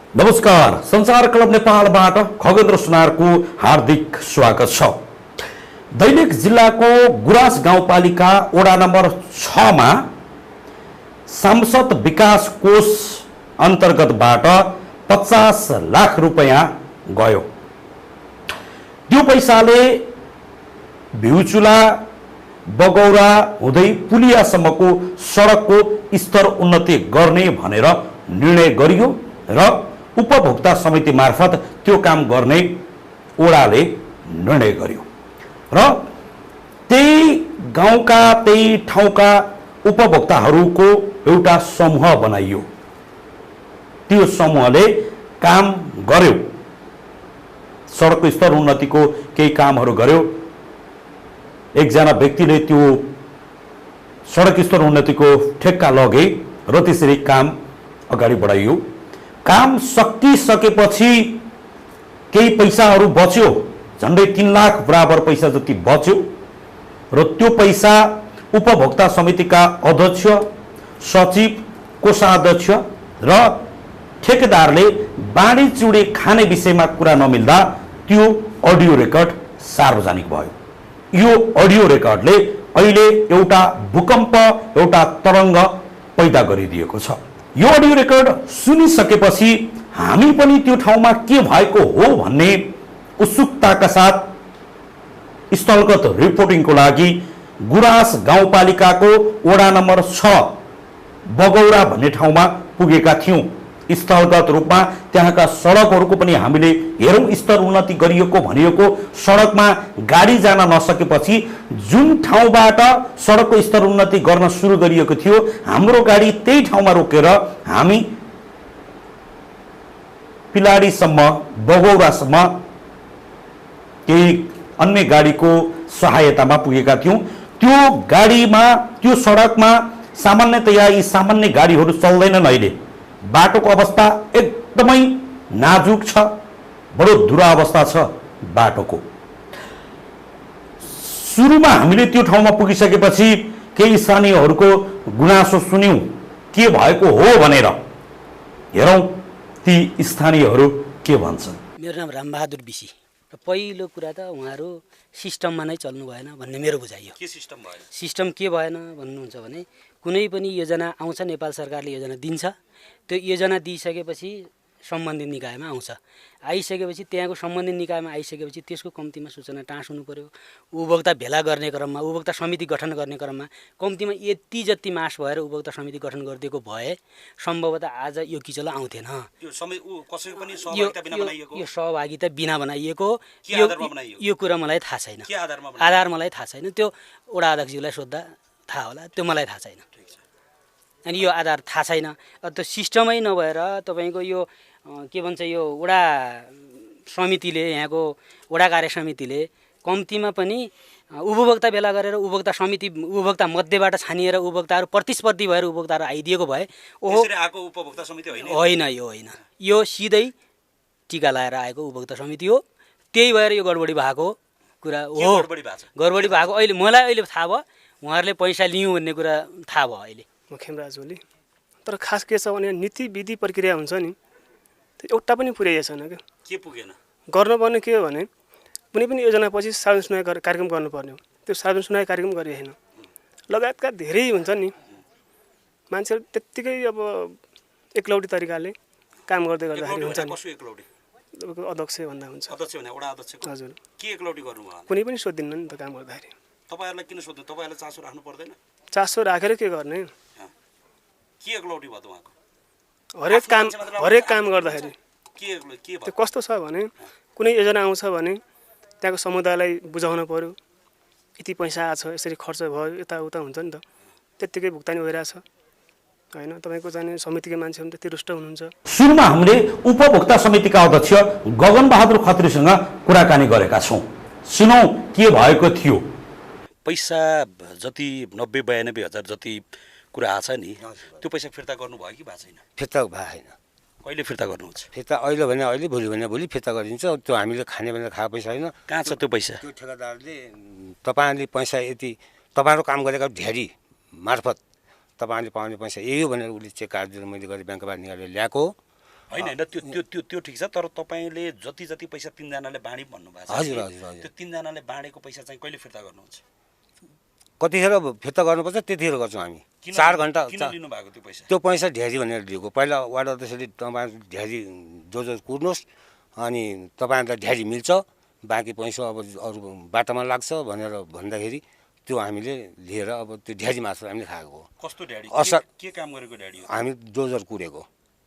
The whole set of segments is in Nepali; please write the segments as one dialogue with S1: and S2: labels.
S1: नमस्कार, संसार क्लब नेपालबाट खगेन्द्र सुनारको हार्दिक स्वागत छ। दैलेख जिल्लाको गुराँस गाउँपालिका वडा नम्बर 6 मा सांसद विकास कोष अन्तर्गतबाट 50 लाख रुपैयाँ गयो। त्यो पैसाले भिउचुला बगौरा हुँदै पुलियासम्मको सडकको स्तर उन्नति गर्ने भनेर निर्णय गरियो र उपभोक्ता समिति मार्फत त्यो काम गर्ने ओडाले निर्णय गर्यो र त्यही गाउँका त्यही ठाउँका उपभोक्ताहरूको एउटा समूह बनाइयो। त्यो समूहले काम गर्यो, सडक स्तर उन्नतिको केही कामहरू गर्यो। एकजना व्यक्तिले त्यो सडक स्तर उन्नतिको ठेक्का लगे र त्यसरी काम अगाडि बढाइयो। काम सकिसकेपछि केही पैसाहरू बच्यो, झन्डै 3 लाख बराबर पैसा जति बच्यो र त्यो पैसा उपभोक्ता समितिका अध्यक्ष, सचिव, कोषाध्यक्ष र ठेकेदारले बाँडीचुँडी खाने विषयमा कुरा नमिल्दा त्यो अडियो रेकर्ड सार्वजनिक भयो। यो अडियो रेकर्डले अहिले एउटा भूकम्प, एउटा तरङ्ग पैदा गरिदिएको छ। यो अडियो रेकर्ड सुनिसकेपछि हामी पनि त्यो ठाउँमा के भएको हो भन्ने उत्सुकताका साथ स्थलगत रिपोर्टिङको लागि गुराँस गाउँपालिकाको वडा नम्बर 6 बगौरा भन्ने ठाउँमा पुगेका थियौँ। स्थलगत रूपमा त्यहाँका सडकहरूको पनि हामीले हेरौँ, स्तर उन्नति गरिएको भनिएको सडकमा गाडी जान नसकेपछि जुन ठाउँबाट सडकको स्तर उन्नति गर्न सुरु गरिएको थियो, हाम्रो गाडी त्यही ठाउँमा रोकेर हामी पिलाडीसम्म, बगौरासम्म केही अन्य गाडीको सहायतामा पुगेका थियौँ। त्यो गाडीमा, त्यो सडकमा सामान्यतया यी सामान्य गाडीहरू चल्दैनन्। अहिले बाटोको अवस्था एकदमै नाजुक छ, बडो दुरावस्था छ बाटोको। सुरुमा हामीले त्यो ठाउँमा पुगिसकेपछि केही स्थानीयहरूको गुनासो सुन्यौँ के भएको हो भनेर। हेरौँ ती स्थानीयहरू के भन्छन्।
S2: मेरो नाम रामबहादुर बिसी र पहिलो कुरा त उहाँहरू सिस्टममा नै चल्नु भएन भन्ने मेरो बुझाइ हो।
S3: के सिस्टम भएन?
S2: सिस्टम के भएन भन्नुहुन्छ भने कुनै पनि योजना आउँछ, नेपाल सरकारले योजना दिन्छ, त्यो योजना दिइसकेपछि सम्बन्धित निकायमा आउँछ। आइसकेपछि त्यहाँको सम्बन्धित निकायमा आइसकेपछि त्यसको कम्तीमा सूचना टाँस हुनु पर्यो। उपभोक्ता भेला गर्ने क्रममा, उपभोक्ता समिति गठन गर्ने क्रममा कम्तीमा यति जति मास भएर उपभोक्ता समिति गठन गरिदिएको भए सम्भवतः आज यो किचलो आउँथेन। यो सहभागिता बिना बनाइएको, यो कुरा मलाई थाहा छैन। आधार मलाई थाहा छैन, त्यो वडा अध्यक्षज्यूलाई सोद्धा थाहा होला, त्यो मलाई थाहा छैन। अनि यो आधार थाहा छैन। त्यो सिस्टमै नभएर तपाईँको यो के भन्छ, यो वडा समितिले, यहाँको वडा कार्य समितिले कम्तीमा पनि उपभोक्ता भेला गरेर उपभोक्ता समिति, उपभोक्ता मध्येबाट छानिएर उपभोक्ताहरू प्रतिस्पर्धी भएर उपभोक्ताहरू आइदिएको भए ओहो
S3: आएको उपभोक्ता समिति
S2: होइन। यो होइन, यो सिधै टिका लाएर आएको उपभोक्ता समिति हो। त्यही भएर यो गडबडी भएको कुरा हो। गडबडी भएको अहिले मलाई अहिले थाहा भयो। उहाँहरूले पैसा लियौँ भन्ने कुरा थाहा भयो अहिले।
S4: म खेमराज ओली। तर खास के छ भने नीति विधि प्रक्रिया हुन्छ नि, त्यो एउटा पनि पुर्याएको छैन।
S3: के पुगेन?
S4: गर्नुपर्ने के हो भने कुनै पनि योजनापछि सार्वजनिक सुनाइ कार्यक्रम गर्नुपर्ने हो। त्यो सार्वजनिक सुनाइ कार्यक्रम गरिएन। लगायतका धेरै हुन्छ नि, मान्छेहरू त्यत्तिकै अब एकलौटी तरिकाले काम गर्दै गर्दाखेरि हुन्छ नि। अध्यक्ष भन्दा हुन्छ। हजुर,
S3: के एकलौटी गर्नुभयो?
S4: कुनै पनि सोधिन्न नि त काम गर्दाखेरि।
S3: तपाईहरुलाई किन सोध्नु? तपाईहरुलाई चासो राख्नु पर्दैन?
S4: चासो राखेर के गर्ने?
S3: के एकलौटी भयो उहाँको?
S4: हरेक काम गर्दाखेरि
S3: के
S4: त्यो कस्तो छ भने कुनै योजना आउँछ भने त्यहाँको समुदायलाई बुझाउन पर्यो, यति पैसा आछ, यसरी खर्च भयो, यताउता हुन्छ नि त। त्यत्तिकै भुक्तानी भइरहेछ होइन। तपाईँको जाने समितिका मान्छेहरू त्यति रुष्ट हुनुहुन्छ।
S1: सुरुमा हामीले उपभोक्ता समितिका अध्यक्ष गगनबहादुर खत्रीसँग कुराकानी गरेका छौँ। सुनौ के भएको थियो।
S3: पैसा जति 90-92 हजार जति कुरा आछ नि, त्यो पैसा फिर्ता गर्नुभयो कि भएको छैन?
S5: फिर्ता भएको छैन।
S3: कहिले फिर्ता गर्नुहुन्छ?
S5: फिर्ता अहिले भने अहिले, भोलि भने भोलि फिर्ता गरिदिन्छ। त्यो हामीले खाने भनेर खाएको पैसा होइन।
S3: कहाँ छ त्यो पैसा?
S5: त्यो ठेकेदारले तपाईँले पैसा यति तपाईँहरू काम गरेका ढेरी मार्फत तपाईँले पाउने पैसा यही हो भनेर उसले चेक काटिदिएर मैले गरेँ, ब्याङ्कबाट निकालेर ल्याएको
S3: होइन होइन त्यो त्यो त्यो त्यो ठिक छ तर तपाईँले जति जति पैसा तिनजनाले बाँडी भन्नुभएको छ
S5: हजुर हजुर हजुर
S3: त्यो तिनजनाले बाँडेको पैसा चाहिँ कहिले फिर्ता गर्नुहुन्छ
S5: कतिखेर फिर्ता गर्नुपर्छ त्यतिखेर गर्छौँ हामी 4 घन्टा
S3: किन लिनुभएको त्यो पैसा
S5: त्यो पैसा ढ्याजी भनेर दिएको पहिला वार्ड अध्यक्षले तपाईँ ढ्याजी जो कुर्नुहोस् अनि तपाईँहरूलाई ढ्याजी मिल्छ बाँकी पैसा अब अरू बाटोमा लाग्छ भनेर भन्दाखेरि त्यो हामीले लिएर अब त्यो ढ्याजी मात्र हामीले खाएको हो
S3: कस्तो ड्याडी
S5: असार
S3: के काम गरेको ड्याडी हो
S5: हामी डोजर कुरेको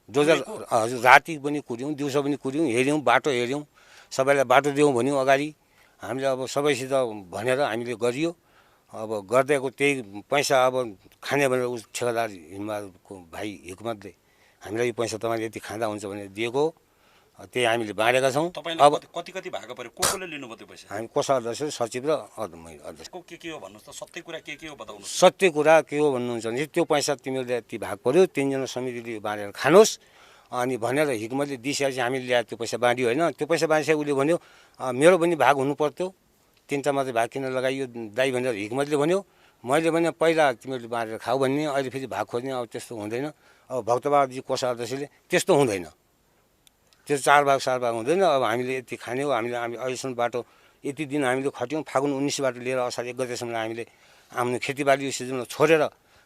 S5: डोजर हजुर राति पनि कुर्यौँ दिउँसो पनि कुर्यौँ हेऱ्यौँ बाटो हेऱ्यौँ सबैलाई बाटो दिउँ भन्यौँ अगाडि हामीले अब सबैसित भनेर हामीले गरियो अब गरिदिएको त्यही पैसा अब खाने भनेर उस ठेकेदार हिमबहादुरको भाइ हिक्मतले हामीलाई यो पैसा तपाईँले यति खाँदा हुन्छ भनेर दिएको त्यही हामीले बाँडेका छौँ अब
S3: कति कति भएको पऱ्यो कसले लिनुभयो त्यो पैसा
S5: हामी कोषा अध्यक्ष सचिव र अध्यक्ष
S3: के हो भन्नुहोस् त सत्य कुरा के हो बताउनुहोस्
S5: सत्य कुरा के हो भन्नुहुन्छ भने त्यो पैसा तिमीहरूले यति भाग पऱ्यो 3 जना समितिले बाँडेर खानुहोस् अनि भनेर हिक्मतले दिइसकेपछि हामीले ल्याएर त्यो पैसा बाँडियो होइन त्यो पैसा बाँडिसकेपछि उसले भन्यो मेरो पनि भाग हुनु पर्थ्यो 3टा मात्रै भाग किन लगाइयो दाइ भनेर हिक्मतले भन्यो मैले भने पहिला तिमीहरूले बाँडेर खाऊ भन्ने अहिले फेरि भाग खोज्ने अब त्यस्तो हुँदैन अब भक्तबहादुरजी कोषा अध्यक्षले त्यस्तो हुँदैन त्यो 4 भाग 4 भाग हुँदैन अब हामीले यति खाने हो हामीले अहिलेसम्म बाटो यति दिन हामीले खट्यौँ फागुन 19 बाट लिएर असार 1 गतेसम्म हामीले आफ्नो खेतीबाली सिजनमा छोडेर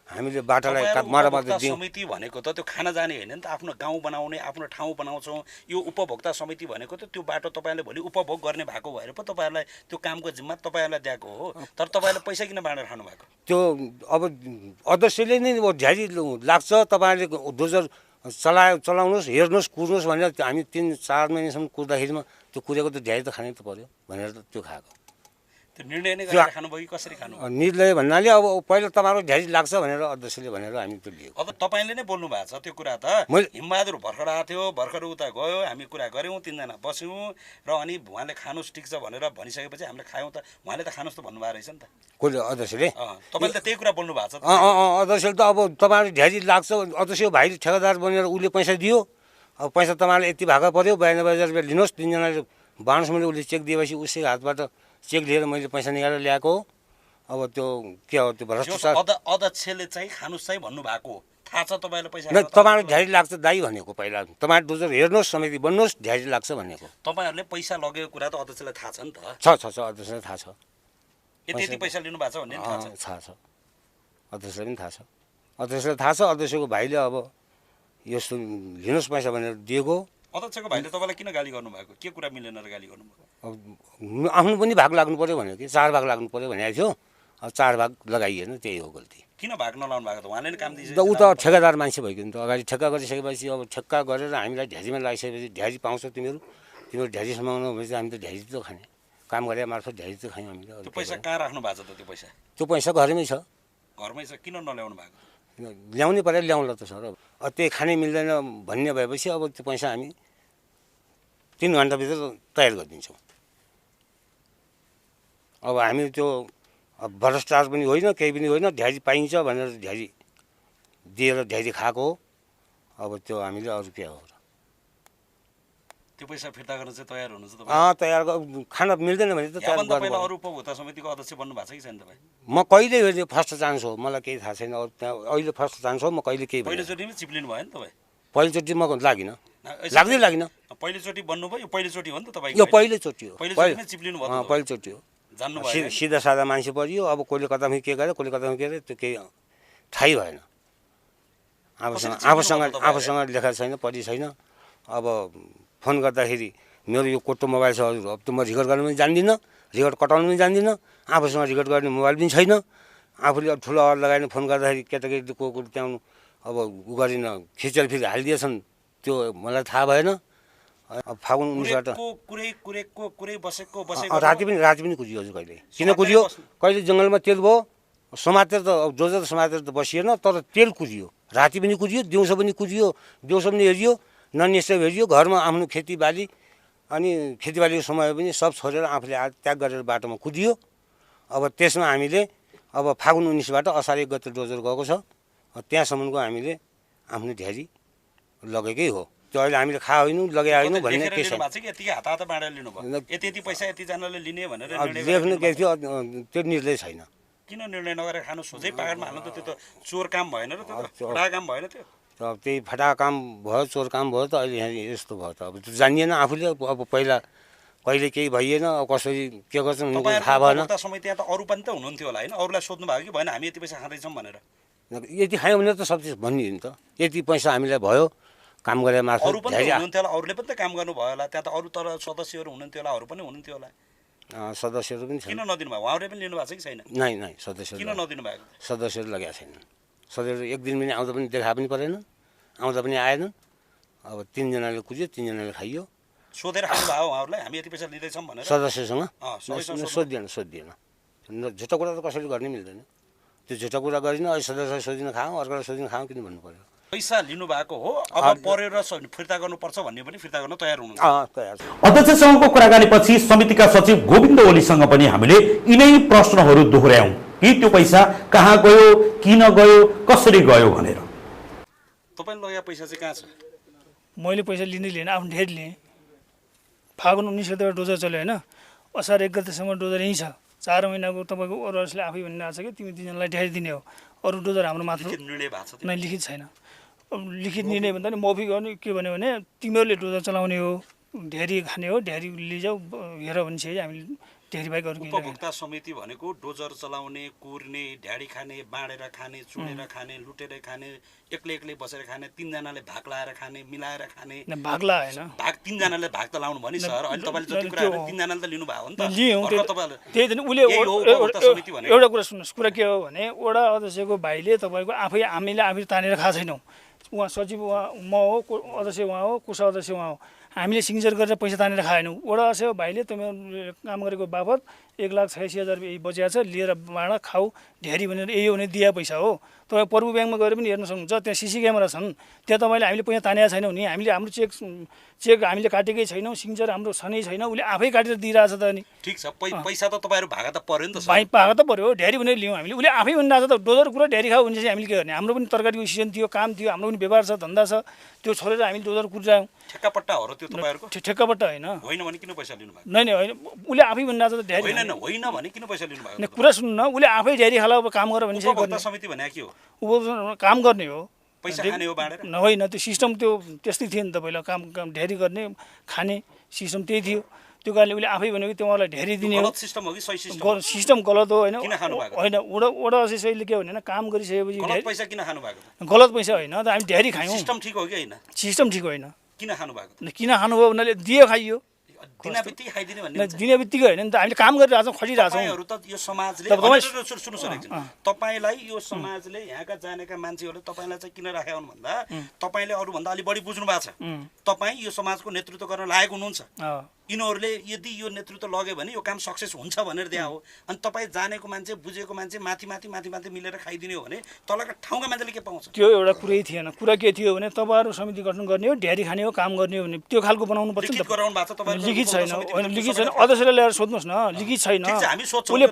S5: हामीले बाटालाई मरमत दियौँ
S3: समिति भनेको त त्यो खाना जाने होइन नि त आफ्नो गाउँ बनाउने आफ्नो ठाउँ बनाउँछौँ यो उपभोक्ता समिति भनेको त त्यो बाटो तपाईँहरूले भोलि उपभोग गर्ने भएको भएर पो तपाईँहरूलाई त्यो कामको जिम्मा तपाईँहरूलाई दिएको हो तर तपाईँहरूले पैसा किन बाँडेर खानु भएको
S5: त्यो अब अध्यक्षले नै झ्यारी लाग्छ तपाईँहरूले डोजर चलाउनुहोस् हेर्नुहोस् कुर्नुहोस् भनेर हामी 3-4 महिनासम्म कुर्दाखेरिमा त्यो कुरेको त झ्यारी त खानै त पर्यो भनेर त्यो खाएको
S3: त्यो निर्णय नै गरेर खानुभयो कि कसरी खानु
S5: निर्णय भन्नाले अब पहिला तपाईँको झ्यारी लाग्छ भनेर अध्यक्षले भनेर हामी त्यो लिएको
S3: अब तपाईँले नै बोल्नु भएको छ त्यो कुरा त हिमबहादुर भर्खर आएको थियो भर्खर उता गयो हामी कुरा गऱ्यौँ 3 जना बस्यौँ र अनि उहाँले खानुहोस् ठिक छ भनेर भनिसकेपछि हामीले खायौँ त उहाँले त खानुहोस् त भन्नुभएको रहेछ नि त
S5: कसले अध्यक्षले
S3: तपाईँले त त्यही कुरा बोल्नु भएको छ
S5: अध्यक्षले त अब तपाईँहरू झ्यारी लाग्छ अध्यक्ष भाइले ठेकेदार बनेर उसले पैसा दियो अब पैसा तपाईँले यति भएको पऱ्यो 92,000 रुपियाँ लिनुहोस् 3 जनाले बाँड्नुहोस् मैले उसले चेक दिएपछि उसै हातबाट चेक लिएर मैले पैसा निकालेर ल्याएको अब त्यो के हो त्यो भ्रष्टाचार
S3: अध्यक्षले चाहिँ खानुहोस् चाहिँ भन्नुभएको थाहा छ तपाईँले पैसा
S5: तपाईँहरू झ्यारी लाग्छ दाइ भनेको पहिला तपाईँहरू डोजर हेर्नुहोस् समिति बन्नुहोस् झ्यारी लाग्छ भनेको
S3: तपाईँहरूले पैसा लगेको कुरा त अध्यक्षलाई थाहा छ नि त
S5: छ अध्यक्षलाई थाहा छ
S3: यति पैसा लिनु भएको छ भन्ने
S5: थाहा छ अध्यक्षलाई पनि थाहा छ अध्यक्षलाई थाहा छ अध्यक्षको भाइले अब यस्तो लिनुहोस् पैसा भनेर दिएको
S3: अध्यक्षको भाइले तपाईँलाई किन गाली गर्नुभएको के कुरा मिलेन र गाली गर्नुभएको
S5: अब आफ्नो पनि भाग लाग्नु पऱ्यो भनेको कि 4 भाग लाग्नु पऱ्यो भनेको थियो अब 4 भाग लगाइएन त्यही हो गल्ती
S3: किन भाग नलाउनु भएको त उहाँले नै काम दिन्छ
S5: ऊ त ठेकेदार मान्छे भइगयो नि त अगाडि ठेक्का गरिसकेपछि अब ठेक्का गरेर हामीलाई ढ्याजीमा लगाइसकेपछि ढ्याजी पाउँछौ तिमीहरू ढ्याजी समाउनु भनेपछि हामी त ढ्याजी त खाने काम गरे मार्फत ढ्याजी त खायौँ हामीले
S3: त्यो पैसा कहाँ राख्नु भएको छ त
S5: त्यो पैसा घरमै छ
S3: घरमै छ किन नल्याउनु भएको
S5: ल्याउनै पऱ्यो ल्याउँला त सर अब त्यही खाने मिल्दैन भन्ने भएपछि अब त्यो पैसा हामी 3 घन्टाभित्र तयार गरिदिन्छौँ अब हामी त्यो भ्रष्टाचार पनि होइन केही पनि होइन ढ्याजी पाइन्छ भनेर ढ्याजी दिएर ढ्याजी खाएको हो अब त्यो हामीले अरू के हो
S3: त्यो पैसा फिर्ता गर्न चाहिँ तयार हुनुहुन्छ तपाईँ
S5: तयार खान मिल्दैन भने त तयार
S3: गर्नु पहिला अरू उपभोक्ता समितिको अध्यक्ष बन्नु भएको छ कि छैन तपाईँ
S5: म कहिले हो फर्स्ट चान्स हो मलाई केही थाहा छैन अहिले फर्स्ट चान्स हो म कहिले केही
S3: पहिलोचोटि पनि चिप्लिनु भयो नि तपाईँ
S5: पहिलोचोटि म लाग्दिनँ
S3: पहिलोचोटि बन्नुभयो यो पहिलोचोटि हो नि त तपाईँ
S5: यो पहिलोचोटि हो
S3: पहिलोचोटि चिप्लिनु भयो
S5: पहिलोचोटि हो
S3: जान्नुभयो
S5: सिधा सादा मान्छे परियो अब कसले कतामा के गर्यो कसले कतामा के गर्यो त्यो केही थाहै भएन आफूसँग लेखा छैन पढी छैन अब फोन गर्दाखेरि मेरो यो कोटो मोबाइल छ हजुर अब त म रेकर्ड गर्न पनि जान्दिनँ रेकर्ड कटाउनु पनि जान्दिनँ आफूसँग रेकर्ड गर्ने मोबाइल पनि छैन आफूले अब ठुलो अर लगाएर फोन गर्दाखेरि केटाकेटी को त्यहाँ अब उ गरिन खिचेर फेरि हालिदिएछन् त्यो मलाई थाहा भएन अब फागुन 19बाट राति पनि कुदियो हजुर कहिले किन कुदियो कहिले जङ्गलमा तेल भयो समातेर त जोजो समातेर त बसिएन तर तेल कुदियो राति पनि कुदियो दिउँसो पनि कुदियो दिउँसो पनि हेरियो ननिश्चय हेरियो घरमा आफ्नो खेतीबाली अनि खेतीबालीको समय पनि सब छोडेर आफूले त्याग गरेर बाटोमा कुदियो अब त्यसमा हामीले अब फागुन 19बाट असार 1 गते डोजर गएको छ त्यहाँसम्मको हामीले आफ्नो ढ्यारी लगेकै हो त्यो अहिले हामीले खा होइनौँ लगे होइनौँ भन्ने के छ लेख्नु के थियो त्यो निर्णय छैन
S3: किन निर्णय नगरेर खानु सोझै पाहाडमा हाल्नु त त्यो त चोर काम भएन र त्यो काम भएन त्यो
S5: त त्यही फटा काम भयो, चोर काम भयो त अहिले यहाँ यस्तो भयो त। अब त्यो जानिएन आफूले, अब पहिला कहिले केही भइएन, अब कसरी के गर्छन् उनीहरू थाहा भएन।
S3: उपभोक्ता समिति यहाँ त अरू पनि त हुनुहुन्थ्यो होला होइन, अरूलाई सोध्नु भयो कि भएन हामी यति पैसा खाँदैछौँ भनेर?
S5: यति खायौँ भने त सब चिज भनिदियो नि त, यति पैसा हामीलाई भयो काम गरे मार्फत।
S3: अरू पनि त हुनुहुन्थ्यो होला, अरूले पनि त काम गर्नुभयो होला त्यहाँ, त अरू तर सदस्यहरू हुनुहुन्थ्यो होला, अरू पनि हुनुहुन्थ्यो होला।
S5: सदस्यहरू पनि
S3: किन
S5: छैन।
S3: नदिनु भयो? उहाँहरूले पनि लिनु भएको छ कि छैन?
S5: नै नै सदस्यहरू
S3: किन नदिनु भएको?
S5: सदस्यहरू लगेका छैनन्। सदस्यहरू एक दिन पनि आउँदा पनि देखा पनि परेन, आउँदा पनि आएनन्। अब 3 जनाले कुज्यो, 3 जनाले खाइयो।
S3: सोधेर खानु भयो उहाँहरूलाई हामी यति पैसा लिँदैछौँ भनेर?
S5: सदस्यसँग
S3: सबैसँग
S5: सोधिएन। झुटो कुरा त कसैले गर्नै मिल्दैन। त्यो झुटो कुरा गरिन, अहिले सदस्यलाई सोधिन खाऊँ, अर्कोलाई सोधिन खाऊँ किन भन्नु पर्यो?
S3: पैसा लिनुभएको हो, अब परेर फिर्ता गर्नुपर्छ भन्ने पनि फिर्ता गर्न तयार हुनुहुन्छ?
S5: तयार छ।
S1: अध्यक्षसँगको कुराकानीपछि समितिका सचिव गोविन्द ओलीसँग पनि हामीले यिनै प्रश्नहरू दोहोर्यायौँ कि त्यो पैसा कहाँ गयो, किन गयो, कसरी गयो भनेर।
S3: तपाईँले लगेको पैसा चाहिँ कहाँ छ?
S6: मैले पैसा लिँदै लिएन, आफ्नो ढेर लिएँ। फागुन 19 गतेबाट डोजर चल्यो होइन, असार 1 गतेसम्म डोजर यहीँ छ। 4 महिनाको तपाईँको ओरसले आफै भनिरहेको छ कि तिमी 3 जनालाई ढेर दिने हो, अरू डोजर हाम्रो मात्र
S3: निर्णय भएको छ?
S6: नै लिखित छैन। अब लिखित निर्णय भन्दा नि मौखिक गर्ने के भन्यो भने तिमीहरूले डोजर चलाउने हो, ढेरी खाने हो, ढेरी लिजाऊ हेर भने चाहिँ हामीले ढेरी बाहेक अरू केही
S3: उपभोक्ता समिति भनेको डोजर चलाउने, कुर्ने, ढ्याडी खाने, बाँडेर खाने, चुडेर खाने, लुटेर खाने, एक्लै बसेर खाने, 3 जनाले भाग लाएर खाने, मिलाएर खाने।
S6: भागला होइन,
S3: भाग 3 जनाले भाग त लाउनु भयो नि सर, अहिले तपाईँले जति कुरा 3 जनाले त लिनु भयो हो नि त।
S6: लियौँ त्यही त। उसले एउटा कुरा सुन्नुहोस्, कुरा के हो भने वडा अध्यक्षको भाइले तपाईँको आफै हामीले आफै तानेर खाएको छैनौँ। उहाँ सचिव म हो, अध्यक्ष उहाँ हो, कोषाध्यक्ष उहाँ हो, हामीले सिग्नेचर गरेर पैसा तानेर खाएनौँ। वडा अध्यक्ष भाइले तिमीहरूले काम गरेको बापत 1,86,000 रुपियाँ बचिया छ, लिएर बाँड खाऊ ढेरी भनेर यही हो भने दिया पैसा हो। तपाईँ प्रभु ब्याङ्कमा गएर पनि हेर्न सक्नुहुन्छ, त्यहाँ सिसी क्यामेरा छन्, त्यहाँ तपाईँले हामीले पैसा तानेका छैनौँ नि, हामीले हाम्रो चेक हामीले काटेकै छैनौँ, सिग्नेचर हाम्रो छनै छैन, उसले आफै काटेर दिइरहेछ त। अनि
S3: ठिक छ, पैसा त तपाईँहरू भागा त पर्यो नि त सर।
S6: पाएको त पर्यो, ढेरी भनेर लियौँ हामीले, उसले आफै भनिरहेछ त डोजर कुरा ढेरी खाऊ भने चाहिँ हामीले के गर्ने? हाम्रो पनि तरकारीको सिजन थियो, काम थियो, हाम्रो पनि व्यापार छ, धन्दा छ, त्यो छोडेर हामीले डोजर कुरिरहेौँ।
S3: ठेक्कापट्टा हो र त्यो तपाईँहरूको?
S6: ठेक्कापट्टा होइन।
S3: होइन भने किन पैसा लिनु भएको?
S6: नै होइन, उसले आफै भनिरहेछ त ढेरी
S3: होइन भने किन पैसा लिनु भएको?
S6: कुरा सुन्नु न, उसले आफै ढेरी खाला काम गर भने चाहिँ
S3: उपभोक्ता समिति भने के हो?
S6: काम गर्ने हो,
S3: पैसा खाने हो बाँडेर?
S6: होइन, त्यो सिस्टम त्यो त्यस्तै थियो नि त पहिला, काम ढेरी गर्ने खाने सिस्टम त्यही थियो। त्यो कारणले उसले आफै भन्यो कि तिमीहरूलाई ढेरी दिने हो।
S3: सिस्टम हो कि सही सिस्टम?
S6: सिस्टम गलत हो होइन,
S3: किन खानु भएको?
S6: होइन वडा अध्यक्षले के भने काम गरिसकेपछि
S3: गलत पैसा किन खानु भएको?
S6: गलत पैसा होइन त, हामी ढेरी खायौँ।
S3: सिस्टम ठिक हो कि होइन?
S6: सिस्टम ठिक होइन।
S3: किन खानु भएको?
S6: किन खानुभयो उनीहरूले दियो खाइयो,
S3: दिनाबित्तिकै खाइदिने भन्ने
S6: दिने बित्तिकै होइन नि त, हामीले काम गरिरहेछौँ, खटिरहेछौँ।
S3: तपाईँहरू त यो समाजले सुन्नुहोस् एकछिन, तपाईँलाई यो समाजले यहाँका जानेका मान्छेहरूले तपाईँलाई चाहिँ किन राखेका हुन् भन्दा तपाईँले अरूभन्दा अलिक बढी बुझ्नु भएको छ। तपाईँ यो समाजको नेतृत्व गर्न लायक हुनुहुन्छ। यिनीहरूले यदि यो नेतृत्व लग्यो भने यो काम सक्सेस हुन्छ भनेर दिया हो। अनि तपाईँ जानेको मान्छे, बुझेको मान्छे माथि मिलेर खाइदिने हो भने तलका ठाउँका मान्छेले के पाउँछ?
S6: त्यो एउटा कुरै थिएन। कुरा के थियो भने तपाईँहरू समिति गठन गर्ने हो, ढेरी खाने हो, काम गर्ने हो भने त्यो खालको बनाउनु पर्छ नि त। लिखित छैन, होइन लिखित छैन, अध्यक्षले ल्याएर सोध्नुहोस् न, लिखित छैन। उसले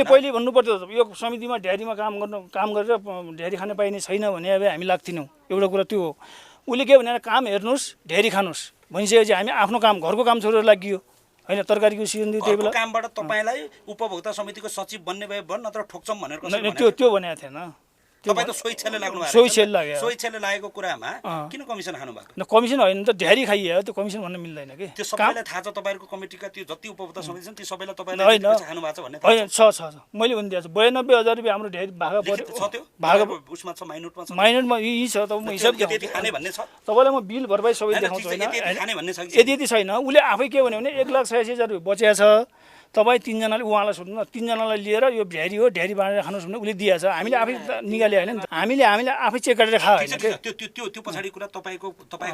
S6: पहिले भन्नु पर्थ्यो यो समितिमा ढेरीमा काम गरेर ढेरी खान पाइने छैन भने अब हामी लाग्थिनौँ। एउटा कुरा त्यो हो। उसले के भने काम हेर्नुहोस्, ढेरी खानुहोस् भनिसकेपछि हामी आफ्नो काम, घरको काम छोडेर लागियो होइन। तरकारीको सिजन थियो त्यही बेला।
S3: कामबाट तपाईँलाई उपभोक्ता समितिको सचिव बन्ने भए भन्, नत्र ठोक्छौँ भनेर
S6: त्यो भनेको थिएन।
S3: तपाईँ त स्वेच्छाले लाग्नु भएको?
S6: स्वेच्छाले लाग्यो।
S3: स्वेच्छाले लागेको कुरामा किन कमिसन खानु भएको?
S6: कमिसन होइन त, ढेरी खाइयो, त्यो कमिसन भन्न मिल्दैन कि।
S3: त्यो सबैलाई थाहा छ तपाईँहरूको कमिटीका त्यो जति उपभोक्ता समिति छन् ती सबैलाई तपाईँले पैसा खानु भएको छ भन्ने?
S6: होइन, छ मैले भनिदिएको छु। 92,000 रुपियाँ हाम्रो ढेरी भागा पर्यो।
S3: भागा उसमा छ, माइनोटमा छ।
S6: माइनोटमा यही छ त, म हिसाब
S3: यति खाने भन्ने छ
S6: तपाईँलाई। म बिल भरपाई सबै देखाउँछु होइन, यति छैन। उसले आफै के भन्यो भने 1,86,000 रुपियाँ बचेको छ, तपाईँ 3 जनाले उहाँलाई सोध्नु न, 3 जनालाई लिएर यो ढेरी हो, ढेरी बाँडेर खानुहोस् भने उसले दिएछ। हामीले आफै निकाले होइन नि त, हामीले आफै चेक गरेर खायो होइन।
S3: त्यो पछाडि कुरा तपाईँ